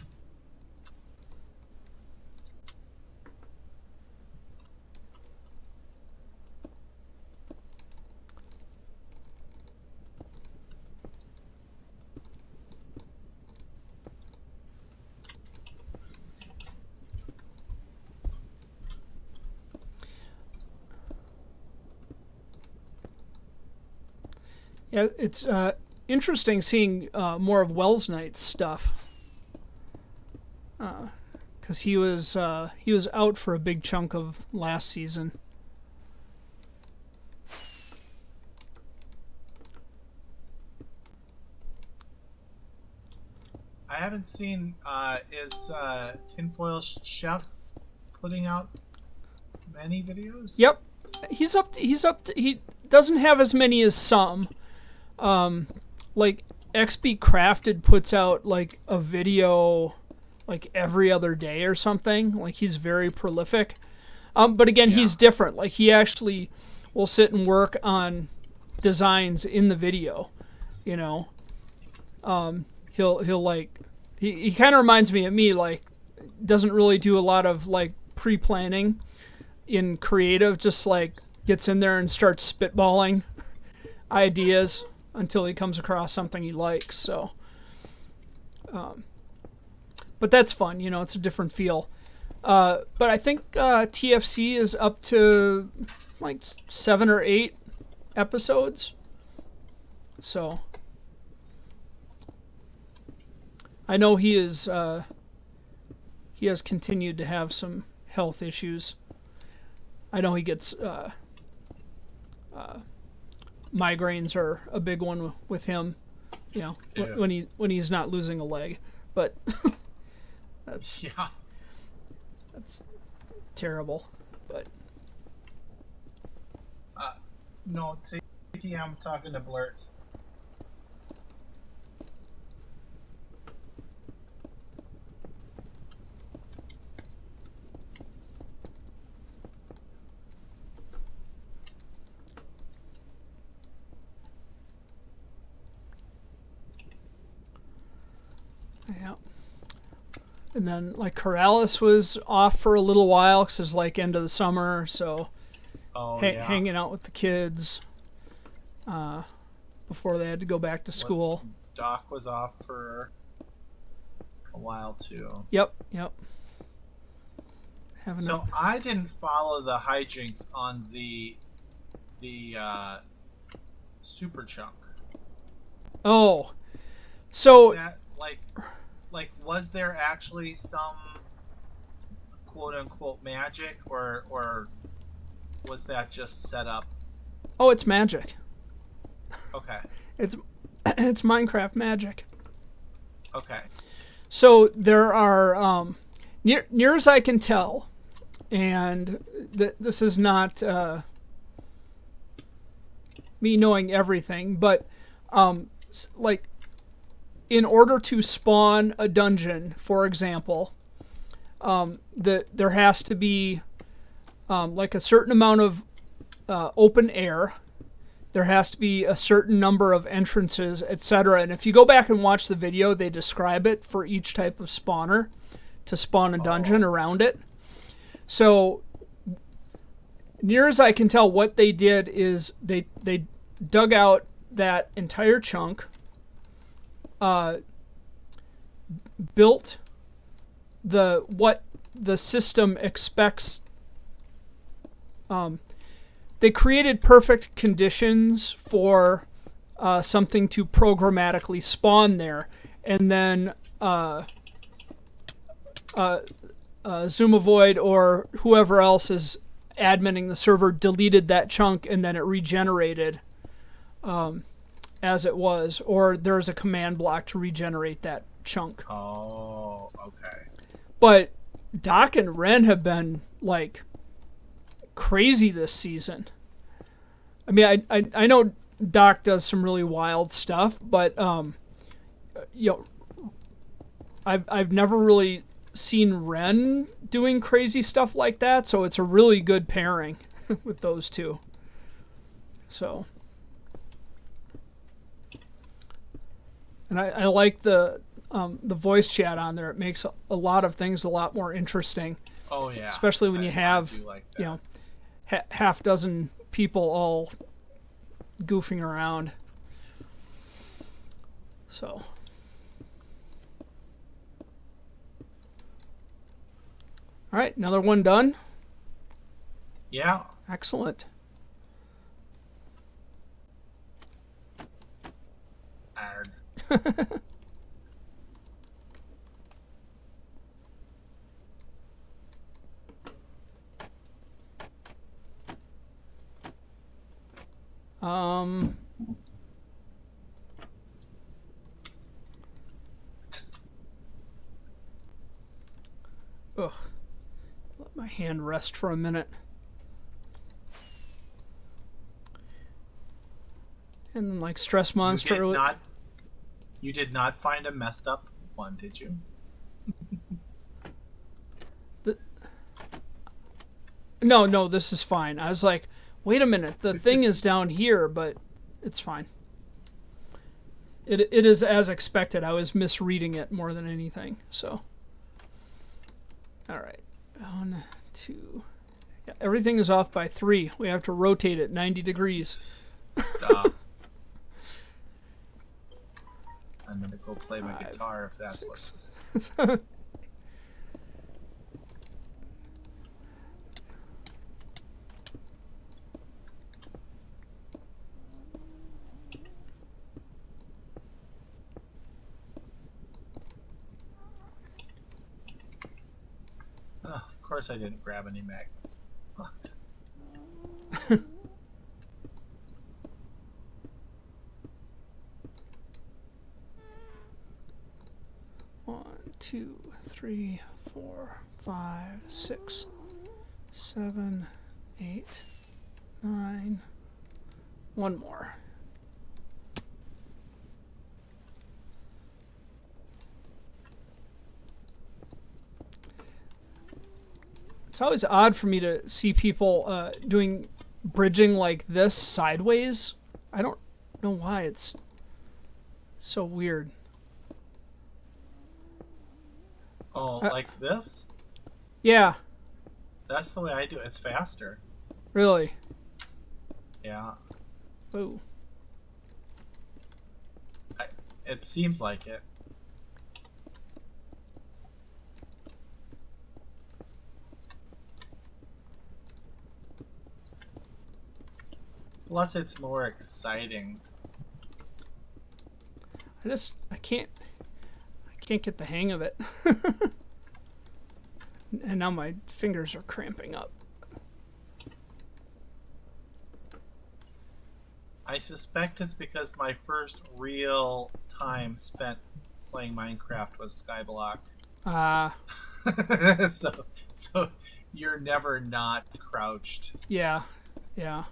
Yeah, it's interesting seeing more of Wells Knight's stuff, because he was out for a big chunk of last season. I haven't seen. Is Tinfoil Chef putting out many videos? Yep, he's up. He doesn't have as many as some. Like XB Crafted puts out like a video like every other day or something. Like he's very prolific. But again, Yeah. he's different. Like he actually will sit and work on designs in the video. You know, he'll like he kind of reminds me of me. Like doesn't really do a lot of like pre-planning in creative. Just like gets in there and starts spitballing ideas until he comes across something he likes. So, but that's fun. You know, it's a different feel. But I think TFC is up to like 7 or 8 episodes. So I know he has continued to have some health issues. I know he gets migraines are a big one with him. You know, Yeah. when he's not losing a leg, but that's Yeah. that's terrible. But No, I'm talking to Bluurrt. yeah. And then like Corrales was off for a little while because it's like end of the summer, so Oh yeah. hanging out with the kids before they had to go back to school. Doc was off for a while too. Yep. So I didn't follow the hijinks on the super chunk. Oh, so Is that like was there actually some quote unquote magic or was that just set up? oh, it's magic. Okay. It's it's Minecraft magic. Okay. So there are near as I can tell, and this is not me knowing everything, but like in order to spawn a dungeon, for example, there has to be like a certain amount of open air. There has to be a certain number of entrances, etc. And if you go back and watch the video, they describe it for each type of spawner to spawn a dungeon around it. So near as I can tell, what they did is they dug out that entire chunk, built what the system expects. They created perfect conditions for something to programmatically spawn there, and then Zoomavoid or whoever else is adminning the server deleted that chunk, and then it regenerated as it was, or there's a command block to regenerate that chunk. Oh, okay. But Doc and Ren have been like crazy this season. I mean, I know Doc does some really wild stuff, but you know, I've never really seen Ren doing crazy stuff like that, so it's a really good pairing with those two. So, and I like the voice chat on there. It makes a lot of things a lot more interesting. Oh yeah. Especially when you have I do like that. you know half dozen people all goofing around. So. All right, another one done. Yeah. Excellent. Arg. Um. Ugh. Let my hand rest for a minute. And then, like, Stress Monster. You did not find a messed up one, did you? No, no, this is fine. I was like, wait a minute, the thing is down here, but it's fine. It is as expected. I was misreading it more than anything. So, all right, 1, 2. Yeah, everything is off by 3. We have to rotate it 90 degrees. Stop. I'm gonna go play my 5, guitar if that's 6. what. Oh, of course I didn't grab any magnet. One, 2, 3, 4, 5, 6, 7, 8, 9. One more. It's always odd for me to see people doing bridging like this sideways. I don't know why. It's so weird. Oh, like this? Yeah, That's the way I do it. It's faster. really. Yeah. Oh. It seems like it. Plus, it's more exciting. I can't get the hang of it. And now my fingers are cramping up. I suspect it's because my first real time spent playing Minecraft was Skyblock. Ah, So you're never not crouched. yeah, yeah.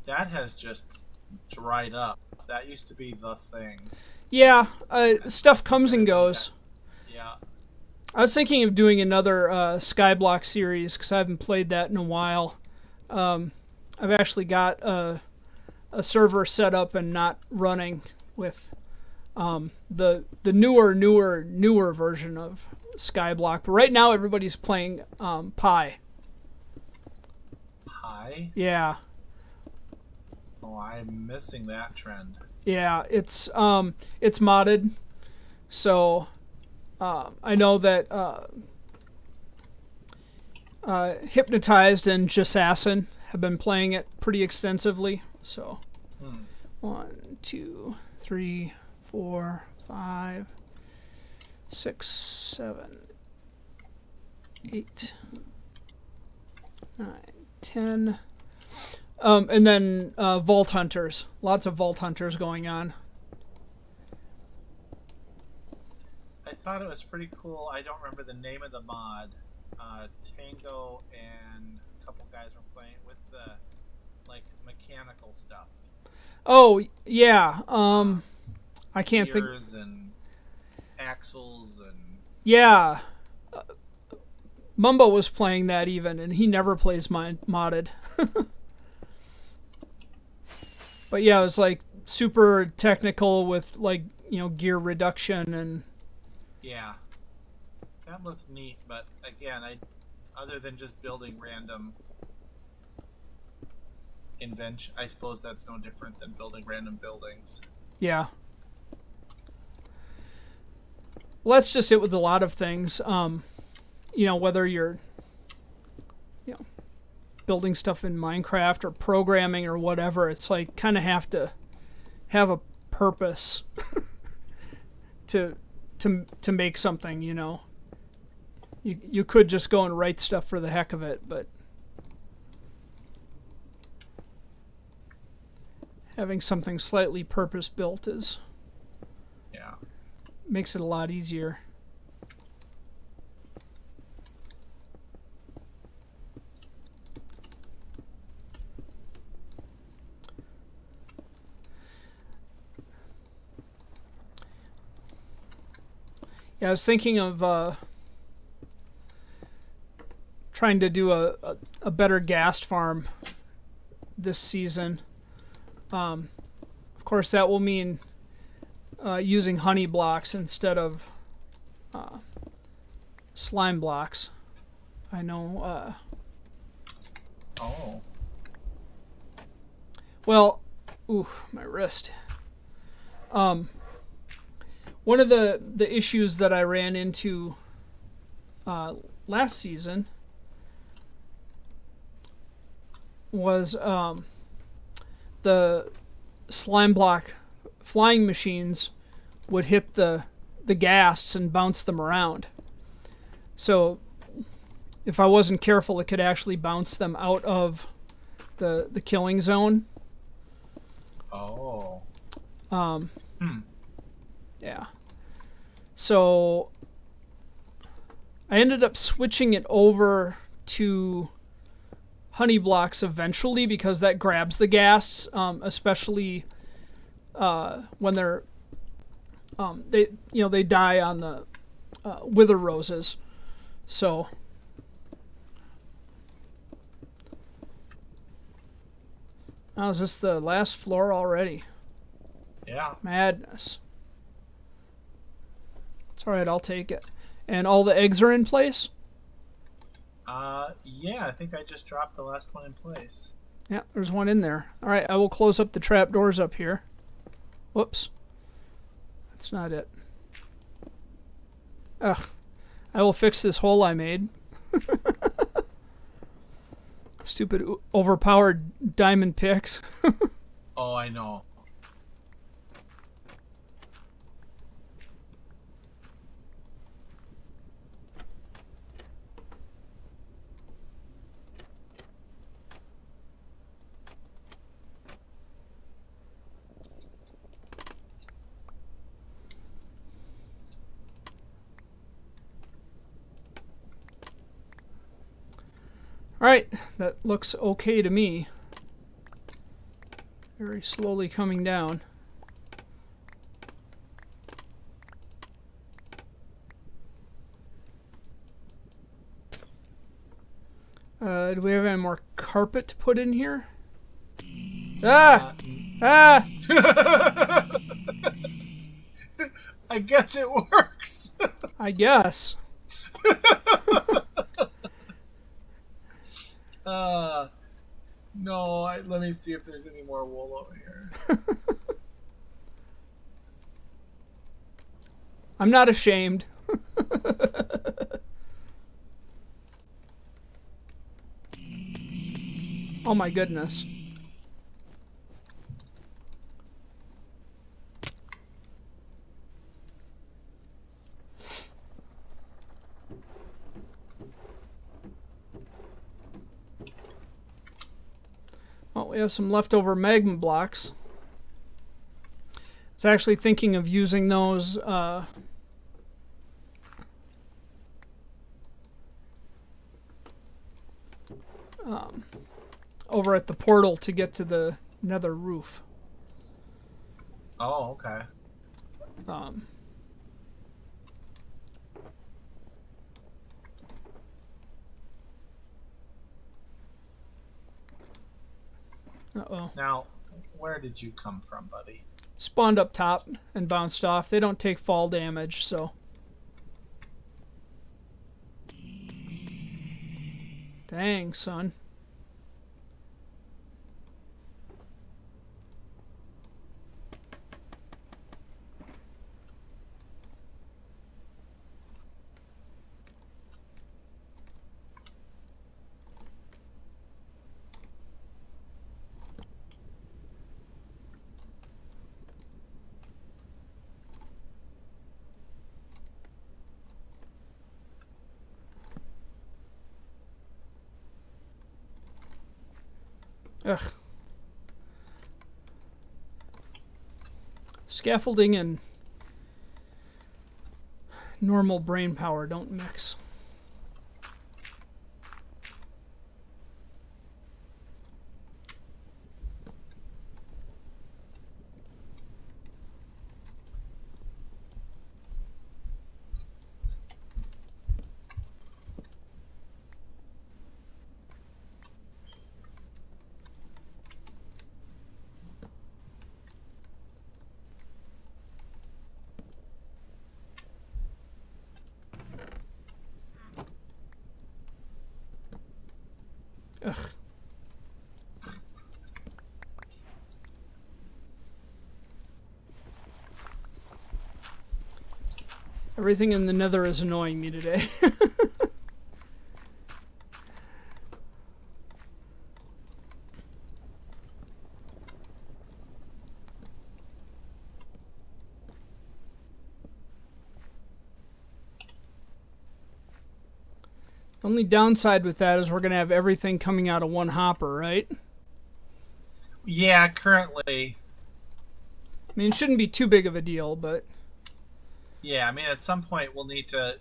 That has just dried up. That used to be the thing. Yeah, stuff comes and goes. Yeah. I was thinking of doing another Skyblock series because I haven't played that in a while. I've actually got a server set up and not running with the newer version of Skyblock. But right now everybody's playing Pi. Pi? Yeah, Oh, I'm missing that trend. yeah. It's modded, so I know that Hypnotized and Jassassin have been playing it pretty extensively. So, 1, 2, 3, 4, 5, 6, 7, 8, 9, 10. And then Vault Hunters. Lots of Vault Hunters going on. I thought it was pretty cool. I don't remember the name of the mod. Tango and a couple guys were playing with the mechanical stuff. Oh yeah. I can't think. Gears and axles and Yeah. Mumbo was playing that even, and he never plays modded. But yeah, it was like super technical with gear reduction and. yeah. That looked neat, but again, other than just building random invention, I suppose that's no different than building random buildings. Yeah. Well, that's just it with a lot of things. Whether you're, building stuff in Minecraft or programming or whatever, it's like kind of have to have a purpose to make something. You could just go and write stuff for the heck of it, but having something slightly purpose built makes it a lot easier. Yeah, I was thinking of trying to do a better ghast farm this season. Of course, that will mean using honey blocks instead of slime blocks. I know. Oh. Well, ooh, my wrist. One of the issues that I ran into last season was the slime block flying machines would hit the ghasts and bounce them around. So if I wasn't careful, it could actually bounce them out of the killing zone. Oh. Yeah. So I ended up switching it over to honey blocks eventually because that grabs the gas, especially when they die on the wither roses. So now is this the last floor already? Yeah. Madness. It's alright, I'll take it. And all the eggs are in place? Yeah, I think I just dropped the last one in place. Yeah, there's one in there. Alright, I will close up the trapdoors up here. Whoops. That's not it. Ugh. I will fix this hole I made. Stupid, overpowered diamond picks. Oh, I know. Alright, that looks okay to me. Very slowly coming down. Do we have any more carpet to put in here? Ah! Ah! I guess it works. I guess. No, let me see if there's any more wool over here. I'm not ashamed. Oh my goodness. Well, we have some leftover magma blocks. I was actually thinking of using those over at the portal to get to the nether roof. Oh, okay. Uh-oh. Now, where did you come from, buddy? Spawned up top and bounced off. They don't take fall damage, so. Dang, son. Ugh. Scaffolding and normal brain power don't mix. Ugh. Everything in the nether is annoying me today. The only downside with that is we're going to have everything coming out of one hopper, right? Yeah, currently. I mean, it shouldn't be too big of a deal, but Yeah, I mean, at some point we'll need to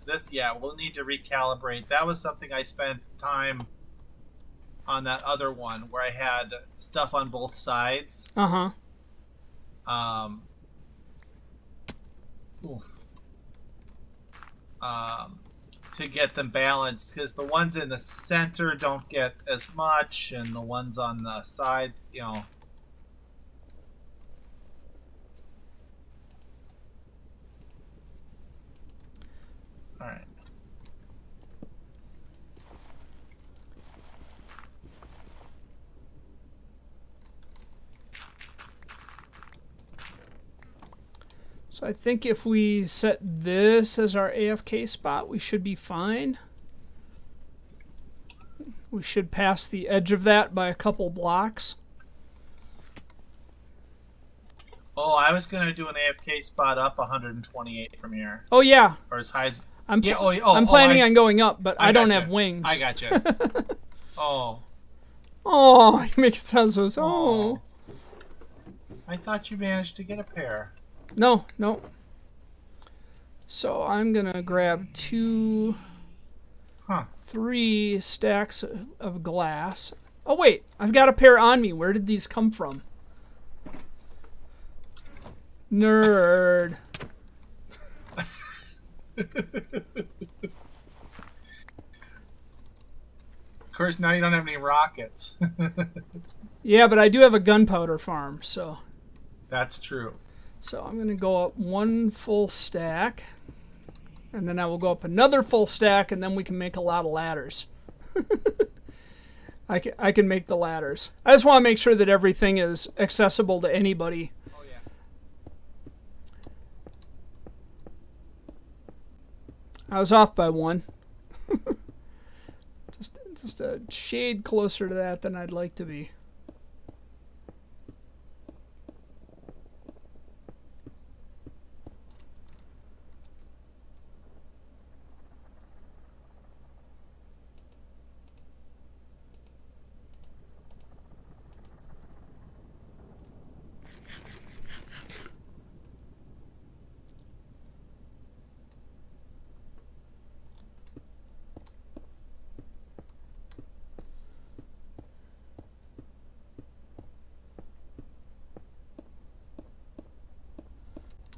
we'll need to recalibrate. That was something I spent time on that other one where I had stuff on both sides. uh-huh. Um, oof. um, to get them balanced because the ones in the center don't get as much, and the ones on the sides, All right. So I think if we set this as our AFK spot, we should be fine. We should pass the edge of that by a couple blocks. Oh, I was gonna do an AFK spot up 128 from here, Oh yeah, or as high as. I'm Yeah. I'm planning on going up, but I don't gotcha. have wings. I gotcha. Oh. Oh, you make it sound so. Oh. I thought you managed to get a pair. No, no. So I'm gonna grab Huh. 3 stacks of glass. Oh wait, I've got a pair on me. Where did these come from? Nerd. Of course, now you don't have any rockets. Yeah, but I do have a gunpowder farm, so. That's true. So I'm going to go up 1 full stack, and then I will go up another full stack, and then we can make a lot of ladders. I can make the ladders. I just want to make sure that everything is accessible to anybody. Oh yeah. I was off by 1. just a shade closer to that than I'd like to be.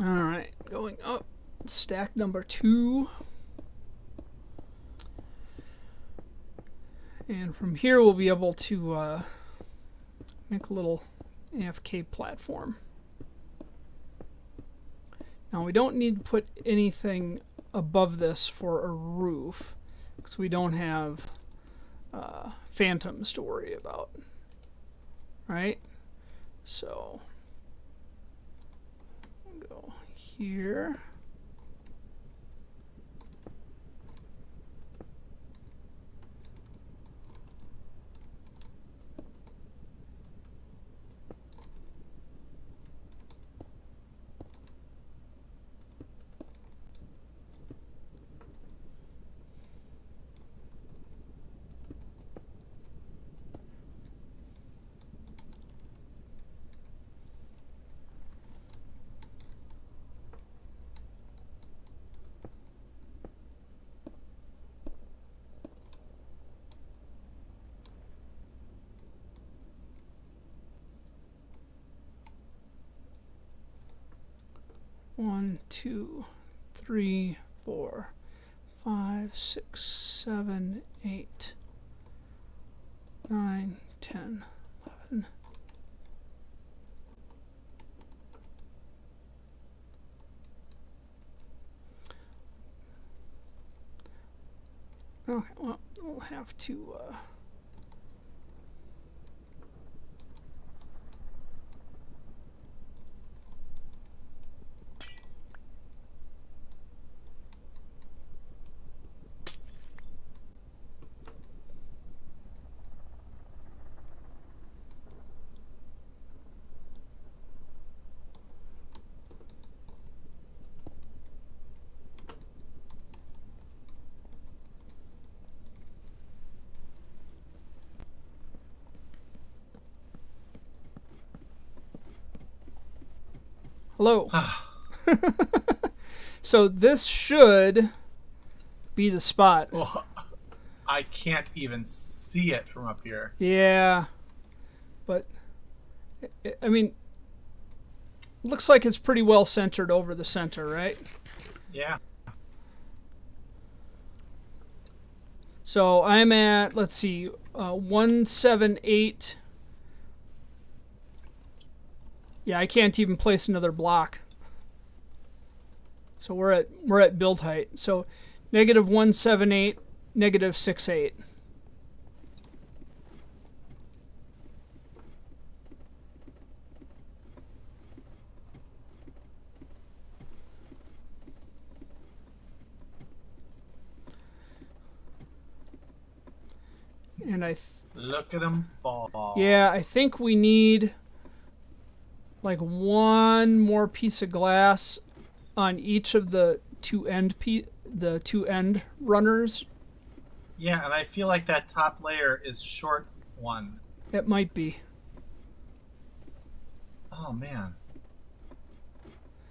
Alright, going up. Stack number 2. And from here we'll be able to make a little AFK platform. Now we don't need to put anything above this for a roof, because we don't have phantoms to worry about. Right? So go here. One, two, 3, 4, 5, 6, 7, 8, 9, 10, 11. Okay, well, we'll have to Hello. So this should be the spot. Well, I can't even see it from up here. Yeah, but I mean, looks like it's pretty well centered over the center, right? Yeah. So I'm at, let's see, 178. Yeah, I can't even place another block. So we're at build height. So negative 178, negative 68. And Look at them fall. yeah, I think we need like one more piece of glass on each of the two end runners. Yeah, and I feel like that top layer is short one. It might be. Oh man.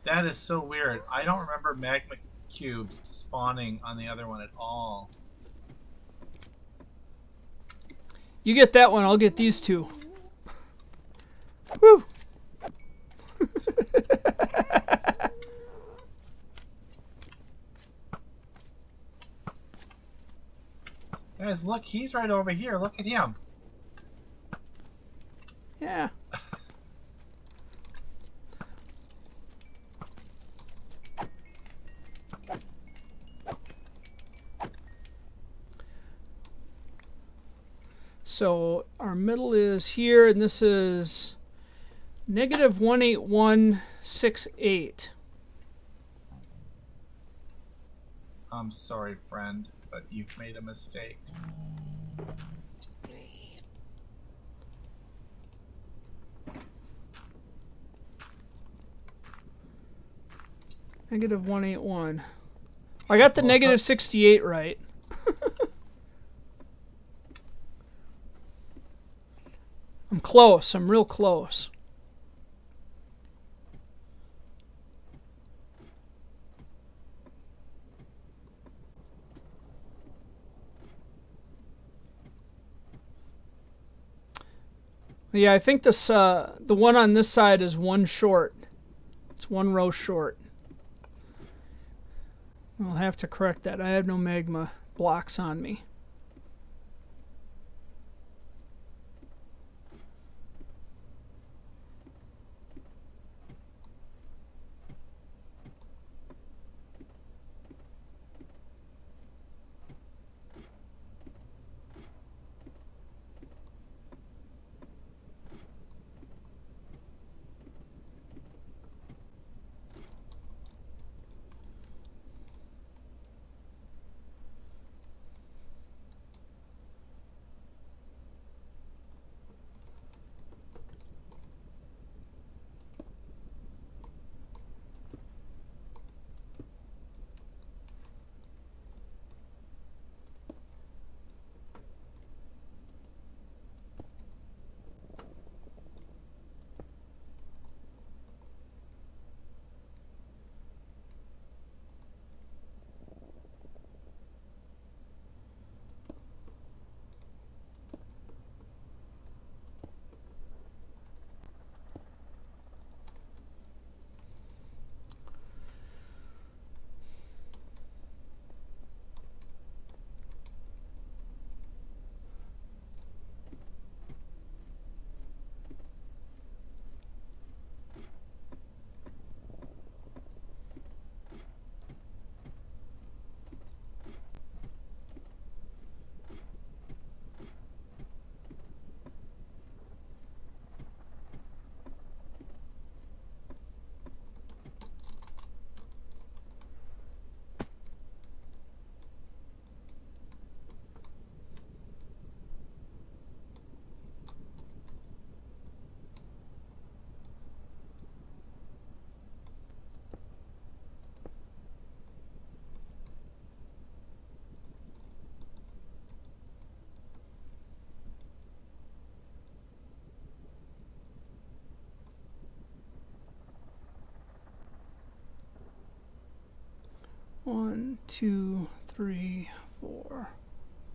That is so weird. I don't remember magma cubes spawning on the other one at all. You get that one, I'll get these two. Woo! Guys, look, he's right over here. Look at him. Yeah. So our middle is here, and this is negative 18168. I'm sorry, friend, but you've made a mistake. Negative 181. I got the negative 68 right. I'm close. I'm real close. Yeah, I think this the one on this side is one short. It's one row short. I'll have to correct that. I have no magma blocks on me. 1, 2, 3, 4,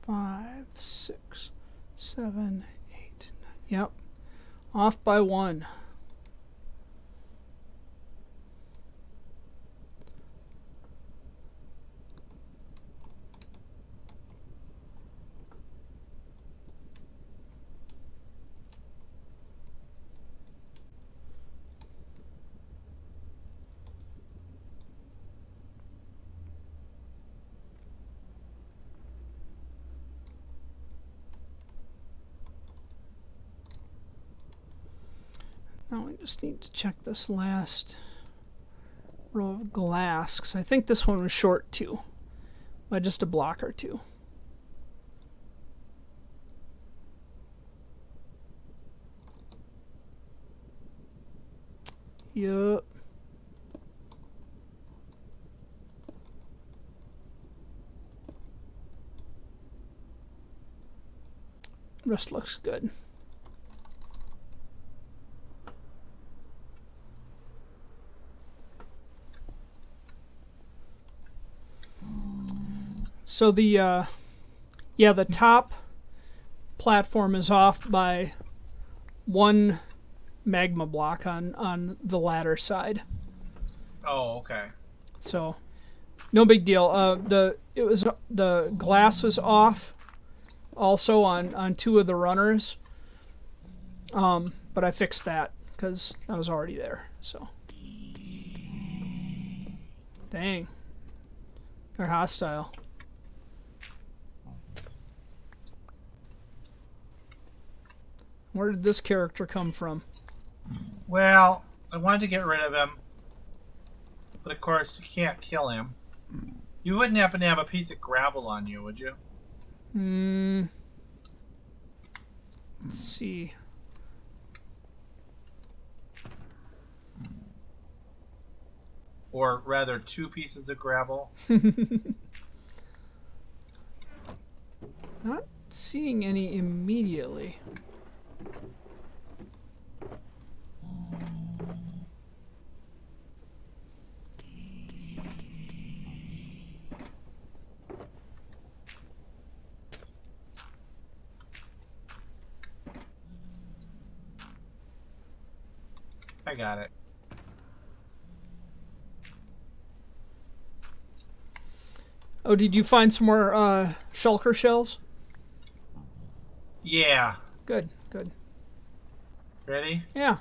5, 6, 7, 8, 9. Yep. Off by 1. Now we just need to check this last row of glass, because I think this one was short too, by just a block or two. Yup. Rest looks good. So the top platform is off by 1 magma block on the ladder side. Oh, okay. So no big deal. The glass was off also on 2 of the runners. But I fixed that because I was already there. So dang. They're hostile. Where did this character come from? Well, I wanted to get rid of him, but of course you can't kill him. You wouldn't happen to have a piece of gravel on you, would you? Let's see. Or rather, 2 pieces of gravel. Not seeing any immediately. I got it. Oh, did you find some more shulker shells? Yeah. Good, good. Ready? Yeah.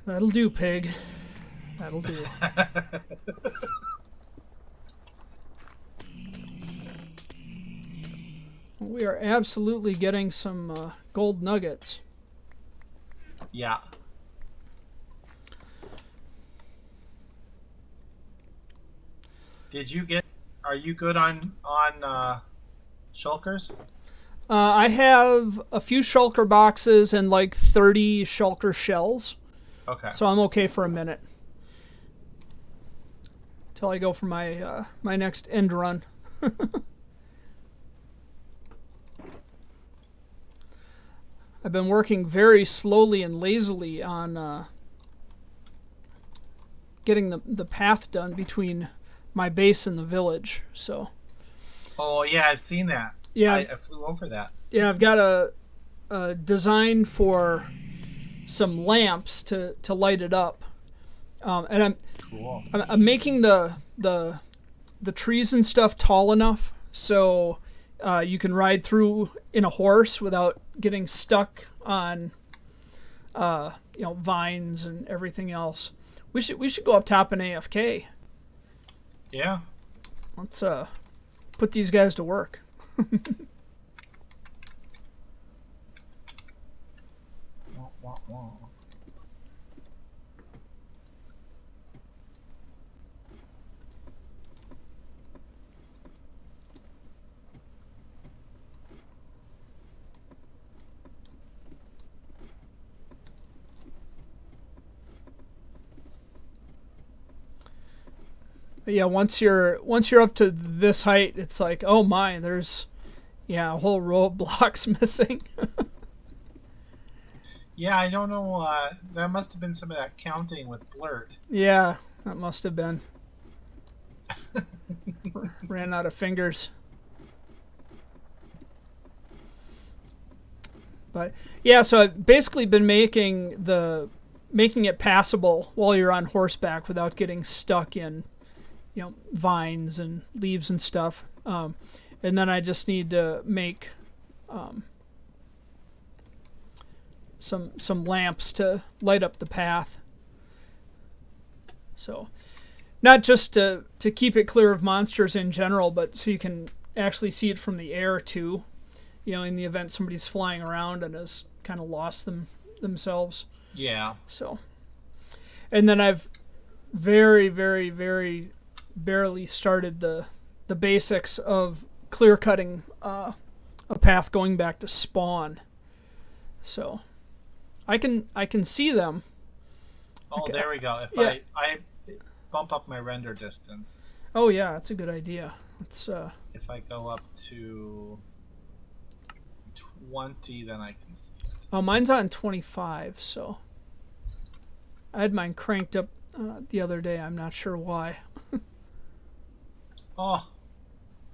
That'll do, pig. That'll do. We are absolutely getting some gold nuggets. Yeah. Did you get? Are you good on shulkers? I have a few shulker boxes and like 30 shulker shells. Okay. So I'm okay for a minute. Till I go for my my next end run. I've been working very slowly and lazily on getting the path done between my base and the village. So. Oh yeah, I've seen that. Yeah. I flew over that. Yeah, I've got a design for some lamps to light it up, and Cool. I'm making the trees and stuff tall enough so you can ride through in a horse without getting stuck on vines and everything else. We should go up top in AFK. Yeah. Let's put these guys to work. Wah, wah, wah. But yeah, once you're up to this height, it's like, oh my, there's Yeah, a whole row of blocks missing. Yeah, I don't know. That must have been some of that counting with Bluurrt. Yeah, that must have been. Ran out of fingers. But yeah, so I've basically been making it passable while you're on horseback without getting stuck in, vines and leaves and stuff. And then I just need to make um, some lamps to light up the path. So not just to keep it clear of monsters in general, but so you can actually see it from the air too. In the event somebody's flying around and has kind of lost themselves. Yeah. So, and then I've very, very, very barely started the basics of clear cutting a path going back to spawn. So, I can see them. Oh, Okay. there we go. If Yeah. I bump up my render distance. Oh yeah, that's a good idea. Let's If I go up to 20, then I can see it. Oh, mine's on 25, so I had mine cranked up the other day. I'm not sure why. Oh,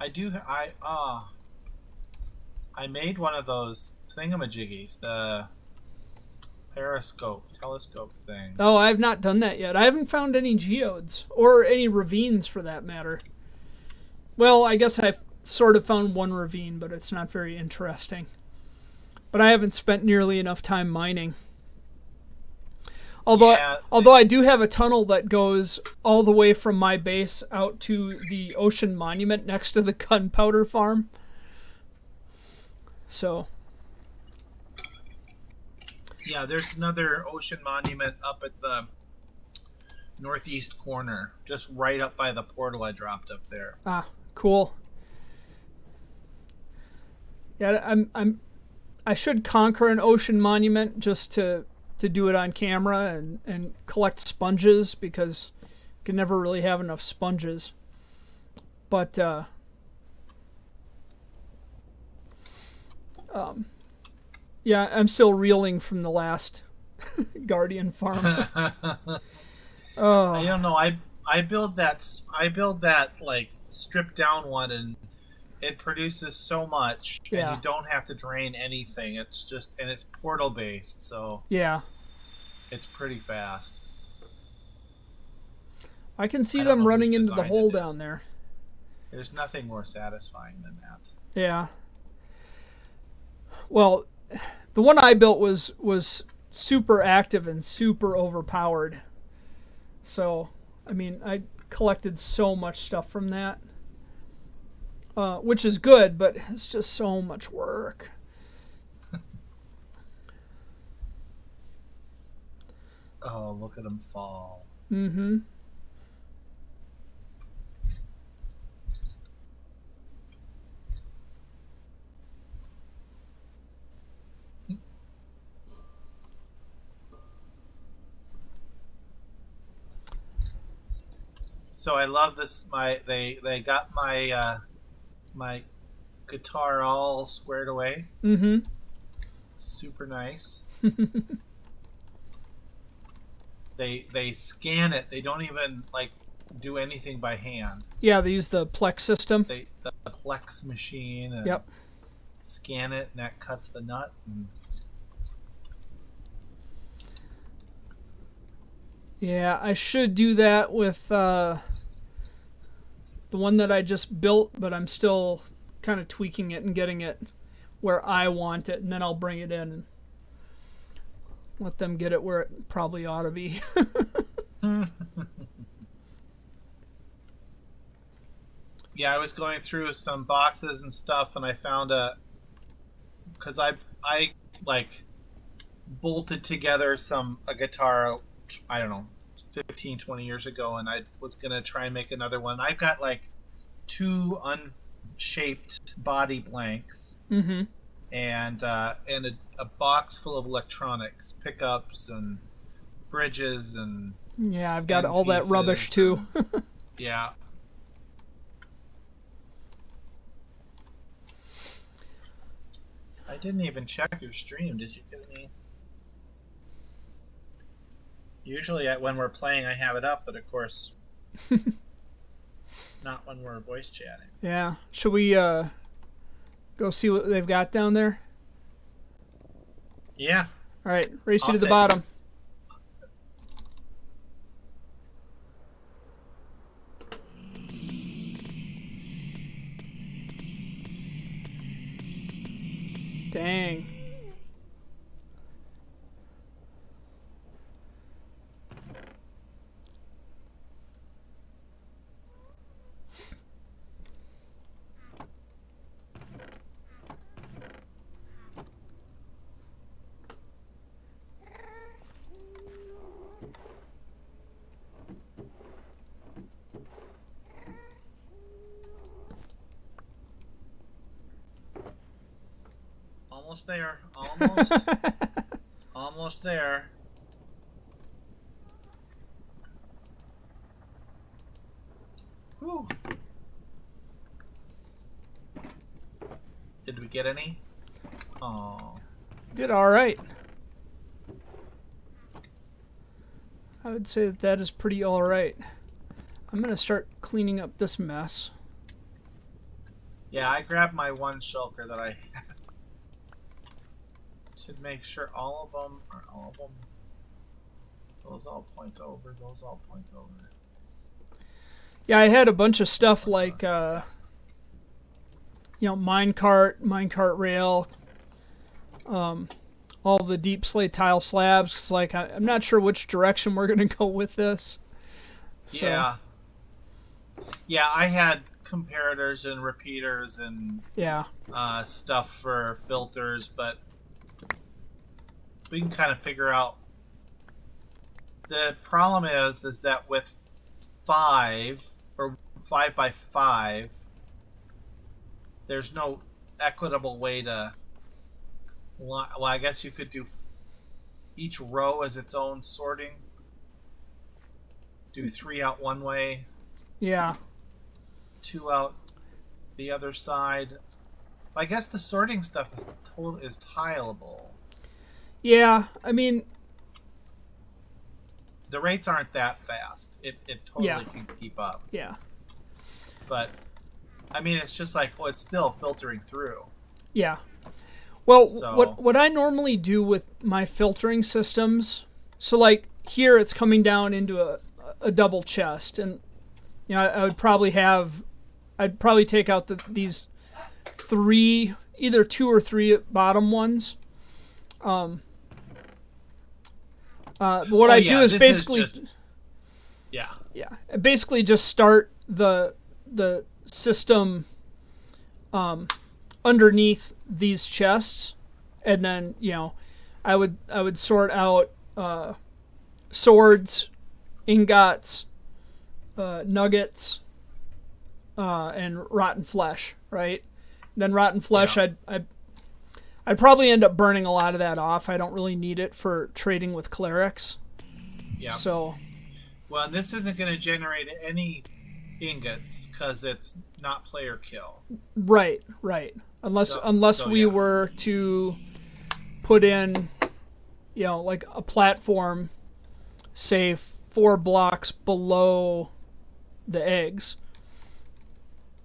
I do. I made one of those thingamajiggies, the telescope thing. Oh, I've not done that yet. I haven't found any geodes or any ravines for that matter. Well, I guess I've sort of found one ravine, but it's not very interesting. But I haven't spent nearly enough time mining. Although I do have a tunnel that goes all the way from my base out to the ocean monument next to the gunpowder farm. So. Yeah, there's another ocean monument up at the northeast corner, just right up by the portal I dropped up there. Ah, cool. Yeah, I should conquer an ocean monument just to do it on camera and collect sponges because you can never really have enough sponges. But yeah, I'm still reeling from the last Guardian farm. Oh, I don't know. I build that like stripped down one, and it produces so much, Yeah. and you don't have to drain anything. It's portal based, so Yeah, it's pretty fast. I can see I don't them know running whose into the design hole it is. down there. There's nothing more satisfying than that. Yeah. Well, the one I built was super active and super overpowered. So, I mean, I collected so much stuff from that, which is good, but it's just so much work. Oh, look at them fall. Mm-hmm. So I love this. They got my guitar all squared away. Mm-hmm. Super nice. They scan it. They don't even like do anything by hand. Yeah, they use the Plex system. The Plex machine. And Yep. Scan it, and that cuts the nut. And... Yeah, I should do that with the one that I just built, but I'm still kind of tweaking it and getting it where I want it, and then I'll bring it in and let them get it where it probably ought to be. Yeah, I was going through some boxes and stuff, and I found because I like bolted together a guitar, I don't know, 15, 20 years ago, and I was gonna try and make another one. I've got like 2 unshaped body blanks, Mm-hmm. and a box full of electronics, pickups and bridges and Yeah, I've got end all that rubbish pieces too. yeah. didn't even check your stream. Did you get any? Usually, when we're playing, I have it up, but of course, not when we're voice chatting. Yeah. Should we go see what they've got down there? Yeah. All right. Race you I'll to the take- bottom. Dang. Almost there. Almost. Almost there. Whew. Did we get any? Oh. Did all right. I would say that is pretty all right. I'm going to start cleaning up this mess. Yeah, I grabbed my one shulker that I had. Should make sure all of them are all of them. Those all point over. Those all point over. Yeah, I had a bunch of stuff like, minecart rail, all the deep slate tile slabs. 'Cause, like, I'm not sure which direction we're going to go with this. So, Yeah. Yeah, I had comparators and repeaters and yeah. stuff for filters, but we can kind of figure out. The problem is that with 5 or 5 by 5, there's no equitable way to. Well, I guess you could do each row as its own sorting. Do 3 out one way, Yeah. 2 out the other side. I guess the sorting stuff is tileable. Yeah, I mean, The rates aren't that fast. It totally Yeah. can keep up. yeah. But I mean, it's just like, it's still filtering through. Yeah. Well, So- what I normally do with my filtering systems, so like here it's coming down into a double chest, and I would probably take out these 3, either 2 or 3 bottom ones. But what I do is this basically yeah. I basically just start the system underneath these chests, and then I would sort out swords, ingots, nuggets, and rotten flesh. Right? Then rotten flesh, Yeah. I'd probably end up burning a lot of that off. I don't really need it for trading with clerics. Yeah. So Well, this isn't going to generate any ingots because it's not player kill. right. Unless we yeah. were to put in, like a platform, say 4 blocks below the eggs,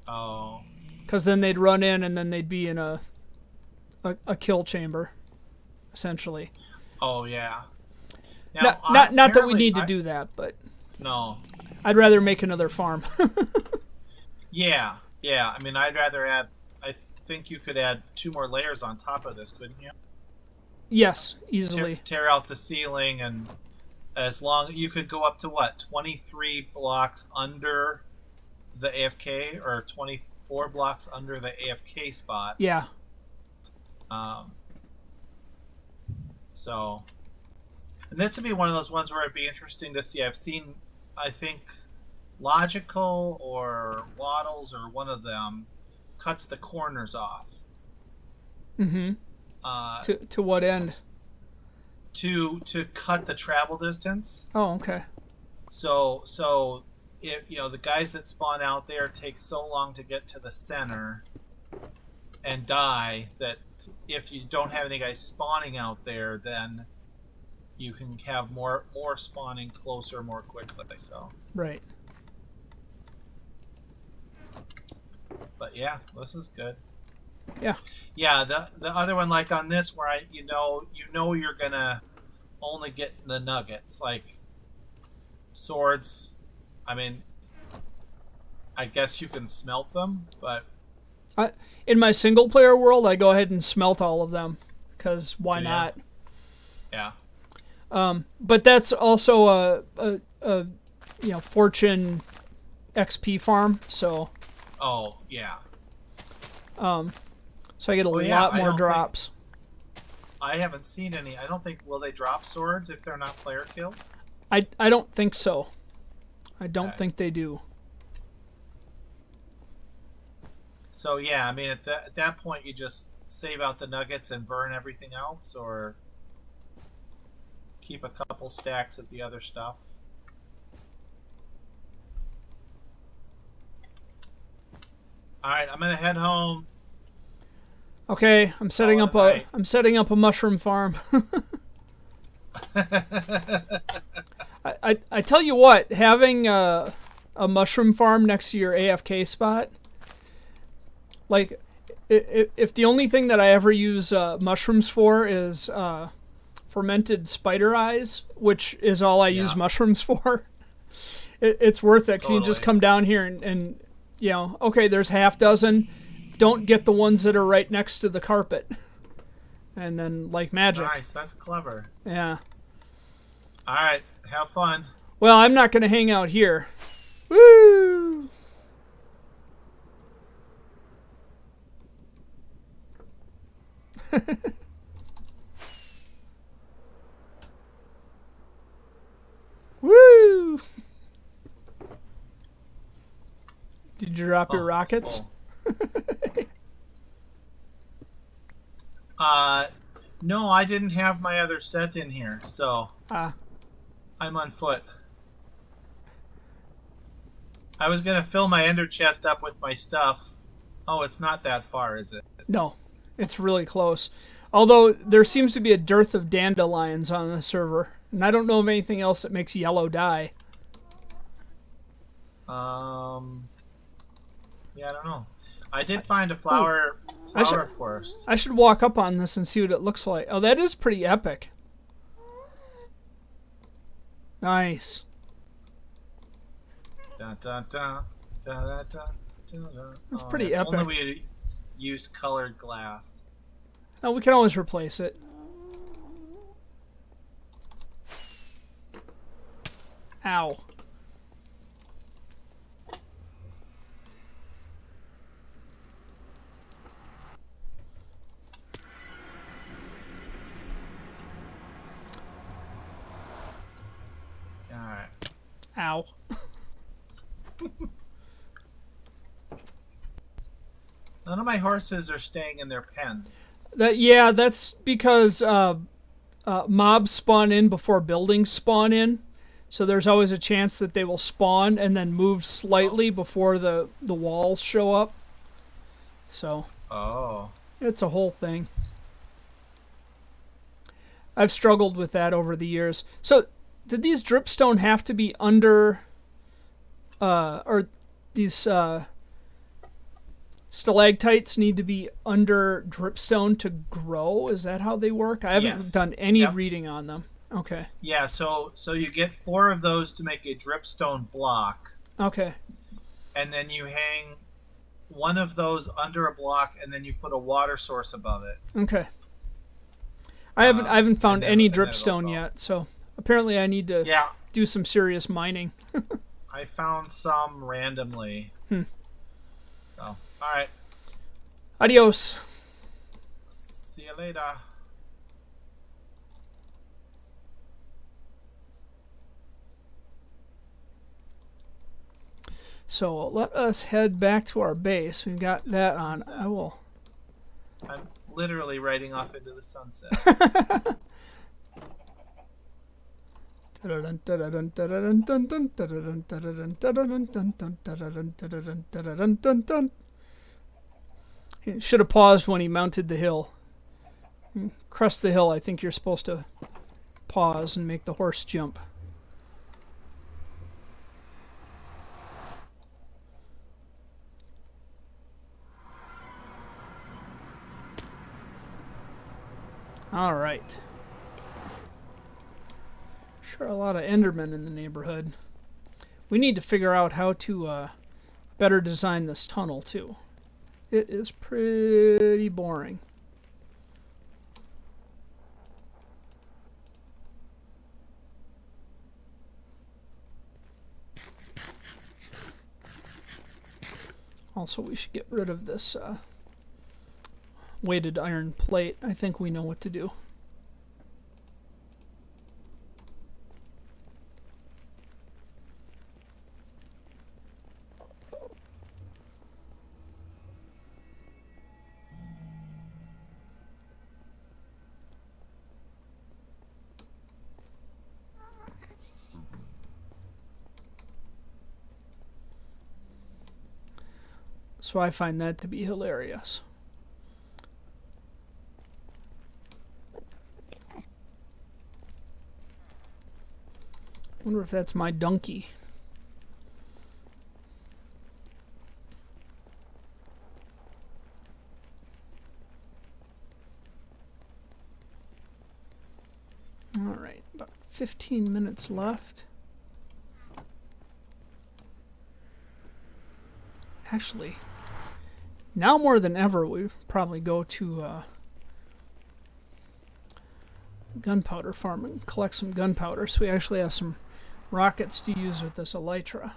Oh. because then they'd run in and then they'd be in a kill chamber, essentially. Oh yeah. Now, Not that we apparently need to do that, but No. I'd rather make another farm. Yeah. Yeah. I mean, I'd rather add. I think you could add 2 more layers on top of this, couldn't you? Yes, easily. Tear out the ceiling, and as long you could go up to 23 blocks under the AFK, or 24 blocks under the AFK spot. Yeah. So, and this would be one of those ones where it'd be interesting to see. I've seen, I think, Logical or Waddles or one of them cuts the corners off. Mm-hmm. To what end? To cut the travel distance. Oh, okay. So if the guys that spawn out there take so long to get to the center and die, that if you don't have any guys spawning out there, then you can have more spawning closer more quickly. So, Right. but yeah, this is good. Yeah. Yeah, the other one, like on this, where you know you're gonna only get the nuggets, like swords. I mean, I guess you can smelt them, but In my single player world, I go ahead and smelt all of them because why do ya? not? Yeah. But that's also a fortune XP farm, so Oh yeah. um, so I get a Oh yeah. lot more drops. I haven't seen any. I don't think will they drop swords if they're not player killed. I don't think so. I don't Okay. think they do. So yeah, I mean at that point you just save out the nuggets and burn everything else, or keep a couple stacks of the other stuff. All right, I'm gonna head home. Okay, Call it a night. I'm setting up a mushroom farm. I tell you what, having a mushroom farm next to your AFK spot, like if the only thing that I ever use mushrooms for is fermented spider eyes, which is all I use Yeah, mushrooms for, it's worth it. 'Cause you just totally. come down here and okay, there's half dozen. Don't get the ones that are right next to the carpet, and then like magic. Nice, that's clever. Yeah. All right, have fun. Well, I'm not going to hang out here. Woo! Woo! Did you drop your Oh, it's rockets? full. Uh, no, I didn't have my other set in here, so Ah, I'm on foot. I was gonna fill my ender chest up with my stuff. Oh, it's not that far, is it? no. It's really close. Although there seems to be a dearth of dandelions on the server, and I don't know of anything else that makes yellow dye. Um, yeah, I don't know. I did find a Ooh, I should flower forest. I should walk up on this and see what it looks like. Oh, that is pretty epic. Nice. Dun, dun, dun, dun, dun, dun, dun, dun. That's Oh, pretty if only epic. we had used colored glass. Oh, we can always replace it. Ow. All right. Ow. None of my horses are staying in their pen. That's because mobs spawn in before buildings spawn in. So there's always a chance that they will spawn and then move Oh. slightly before the walls show up. So Oh. it's a whole thing. I've struggled with that over the years. So did these dripstone have to be under or these stalactites need to be under dripstone to grow? Is that how they work? I haven't Yes. done any Yep. reading on them. Okay. Yeah. So you get 4 of those to make a dripstone block, Okay. and then you hang one of those under a block, and then you put a water source above it. Okay. I haven't found any And then it'll dripstone grow. yet, so apparently I need to Yeah, do some serious mining. I found some randomly. Hmm. So, all right. Adios. See you later. So let us head back to our base. We've got that on. Sunset. I will. I'm literally riding off into the sunset. He should have paused when he mounted the hill. Crest the hill, I think you're supposed to pause and make the horse jump. All right. Sure, a lot of Endermen in the neighborhood. We need to figure out how to better design this tunnel too. It is pretty boring. Also, we should get rid of this weighted iron plate. I think we know what to do. So I find that to be hilarious. Wonder if that's my donkey. Alright, about 15 minutes left. Actually, now more than ever, we probably go to gunpowder farm and collect some gunpowder, so we actually have some rockets to use with this elytra.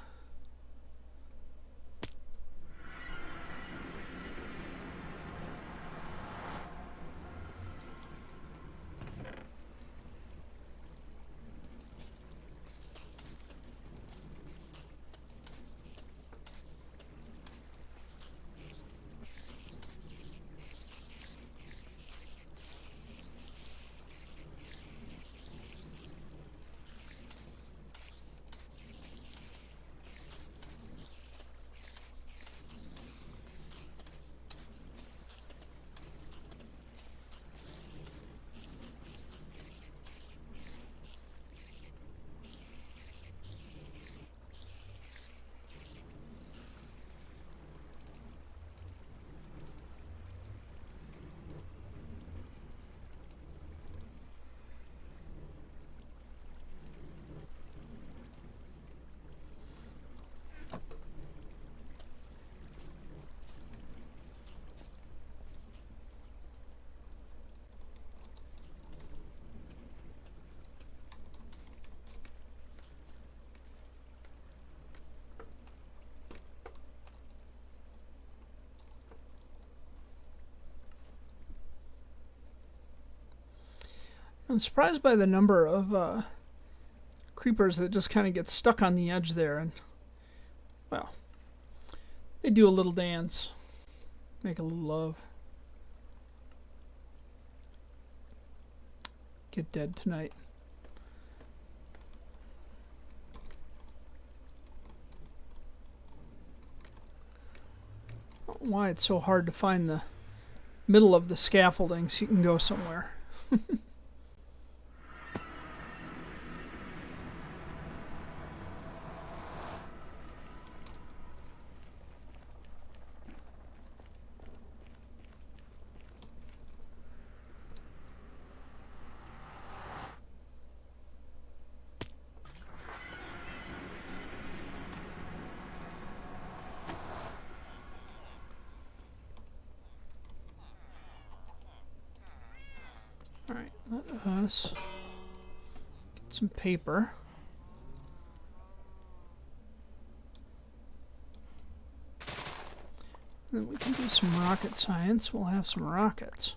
I'm surprised by the number of creepers that just kind of get stuck on the edge there, and well, they do a little dance, make a little love. Get dead tonight. I don't know why it's so hard to find the middle of the scaffolding so you can go somewhere. Alright, let us get some paper. Then we can do some rocket science. We'll have some rockets.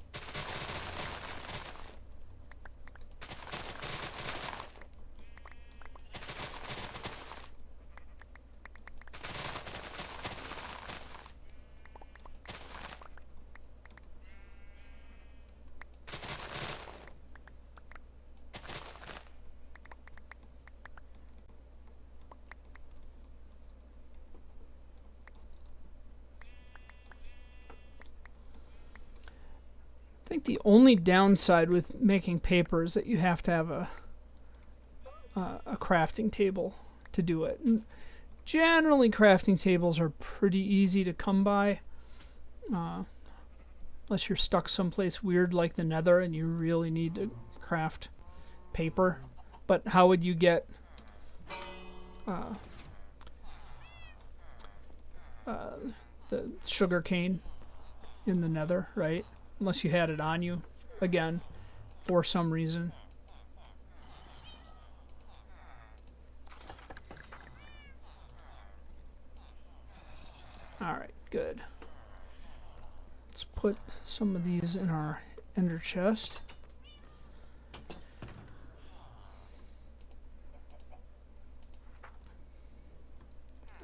I think the only downside with making paper is that you have to have a crafting table to do it. And generally, crafting tables are pretty easy to come by, unless you're stuck someplace weird like the Nether and you really need to craft paper. But how would you get uh, the sugar cane in the Nether, right? Unless you had it on you, again, for some reason. Alright, good. Let's put some of these in our ender chest.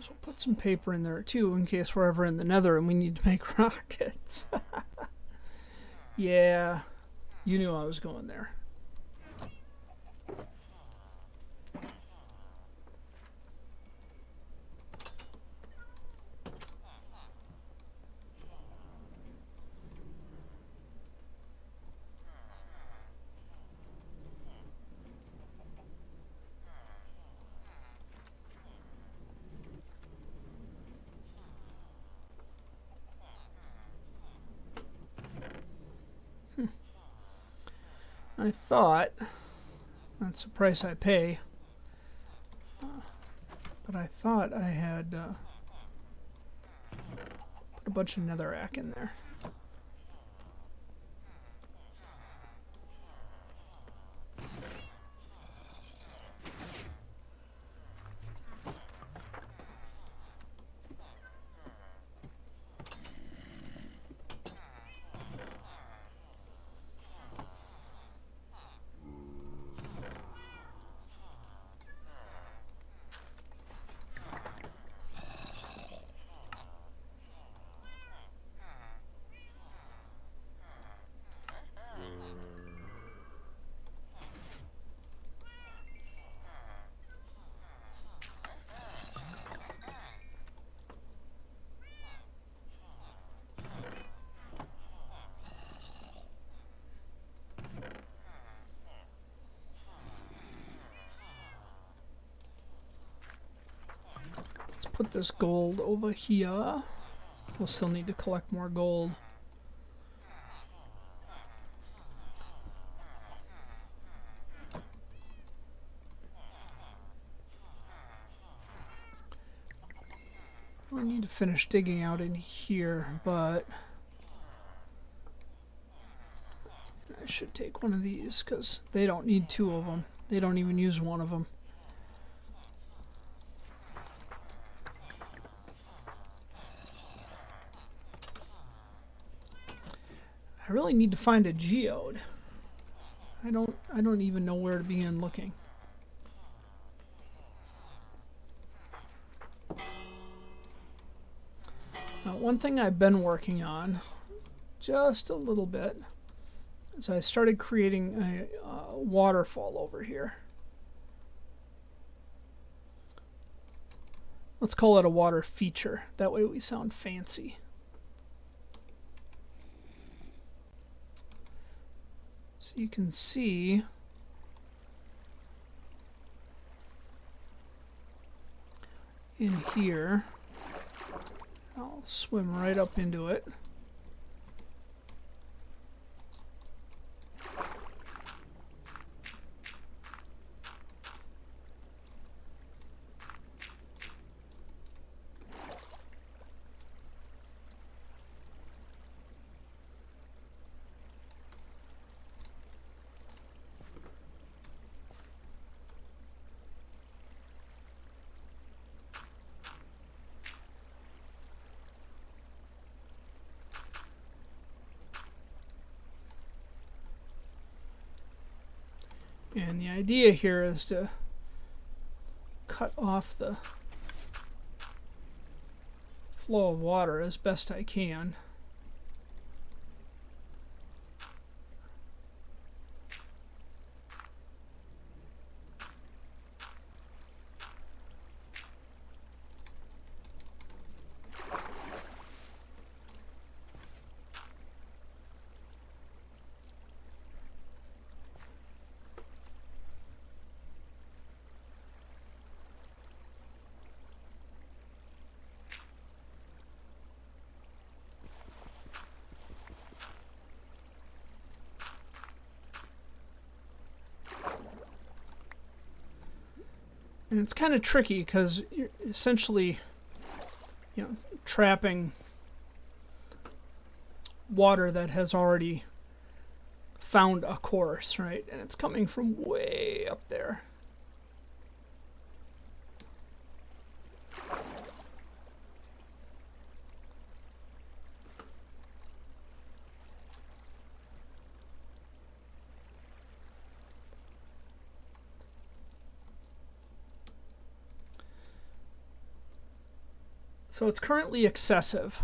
So we'll put some paper in there too in case we're ever in the Nether and we need to make rockets. Yeah, you knew I was going there. I thought, that's the price I pay, but I thought I had put a bunch of netherrack in there. Let's put this gold over here. We'll still need to collect more gold. I need to finish digging out in here, but I should take one of these because they don't need two of them. They don't even use one of them. I really need to find a geode. I don't even know where to begin looking. Now, one thing I've been working on just a little bit is I started creating a waterfall over here. Let's call it a water feature. That way we sound fancy. So you can see in here, I'll swim right up into it. And the idea here is to cut off the flow of water as best I can. And it's kind of tricky because you're essentially, trapping water that has already found a course, right? And it's coming from way up there. So it's currently excessive,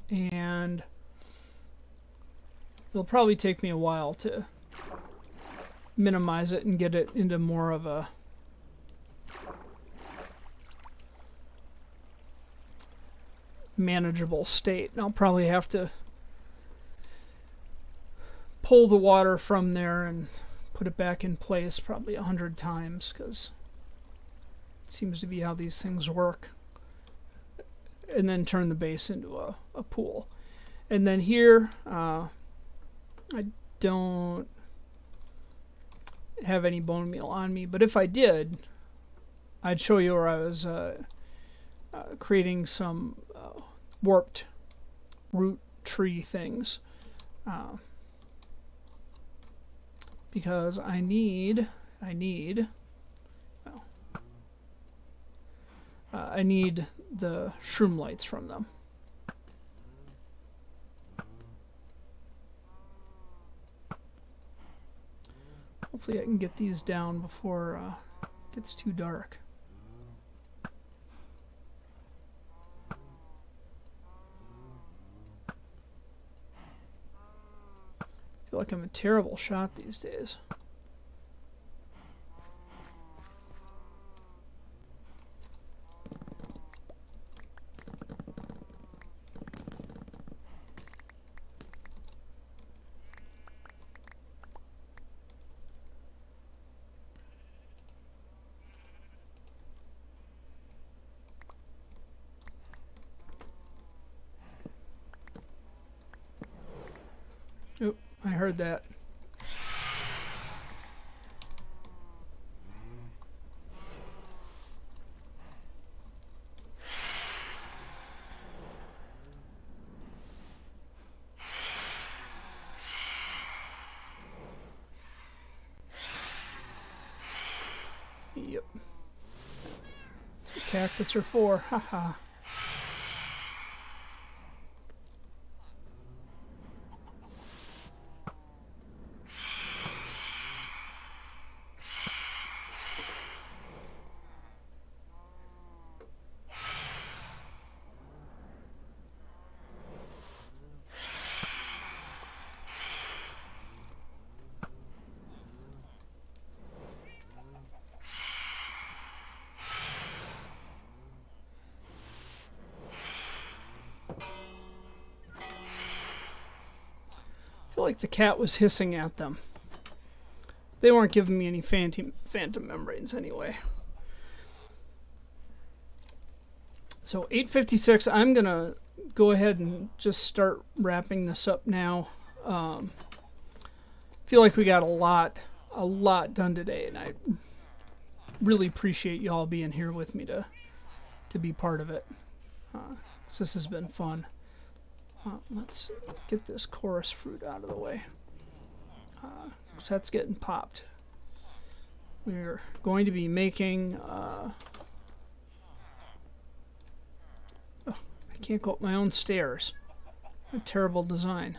and it'll probably take me a while to minimize it and get it into more of a manageable state. And I'll probably have to pull the water from there and put it back in place probably 100 times, because it seems to be how these things work. And then turn the base into a pool. And then here, I don't have any bone meal on me, but if I did, I'd show you where I was creating some warped root tree things, because I need the shroom lights from them. Hopefully I can get these down before it gets too dark. I feel like I'm a terrible shot these days. Oop, I heard that. Yep. That's what cactus are for. Haha. I feel like the cat was hissing at them. They weren't giving me any phantom membranes anyway. So 8:56, I'm gonna go ahead and just start wrapping this up now. Feel like we got a lot done today, and I really appreciate y'all being here with me to be part of it. This has been fun. Let's get this chorus fruit out of the way. So that's getting popped. We're going to be making oh, I can't go up my own stairs. A terrible design.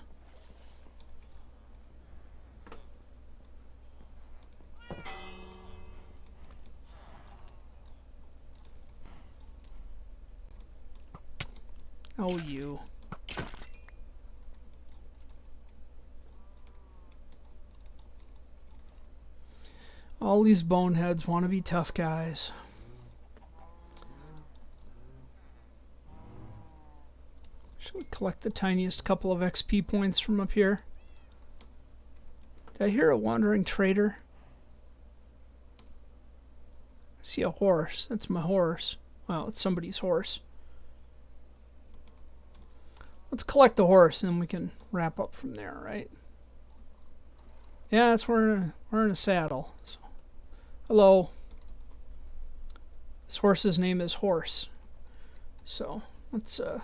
Oh, you. All these boneheads want to be tough guys. Should we collect the tiniest couple of XP points from up here? Did I hear a wandering trader? I see a horse. That's my horse. Well, it's somebody's horse. Let's collect the horse and then we can wrap up from there, right? Yeah, we're in a saddle. So. Hello. This horse's name is Horse. So let's I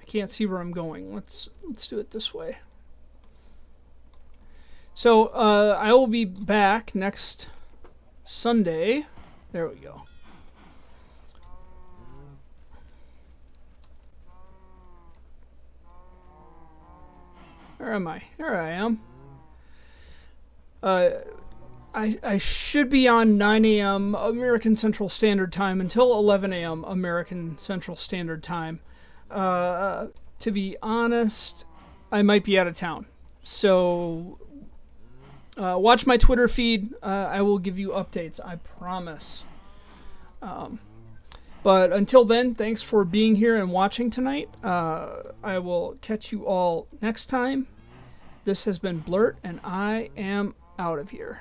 can't see where I'm going. Let's do it this way. So I will be back next Sunday. There we go. Where am I? There I am. I should be on 9 a.m. American Central Standard Time until 11 a.m. American Central Standard Time. To be honest, I might be out of town. So watch my Twitter feed. I will give you updates, I promise. But until then, thanks for being here and watching tonight. I will catch you all next time. This has been Bluurrt, and I am out of here.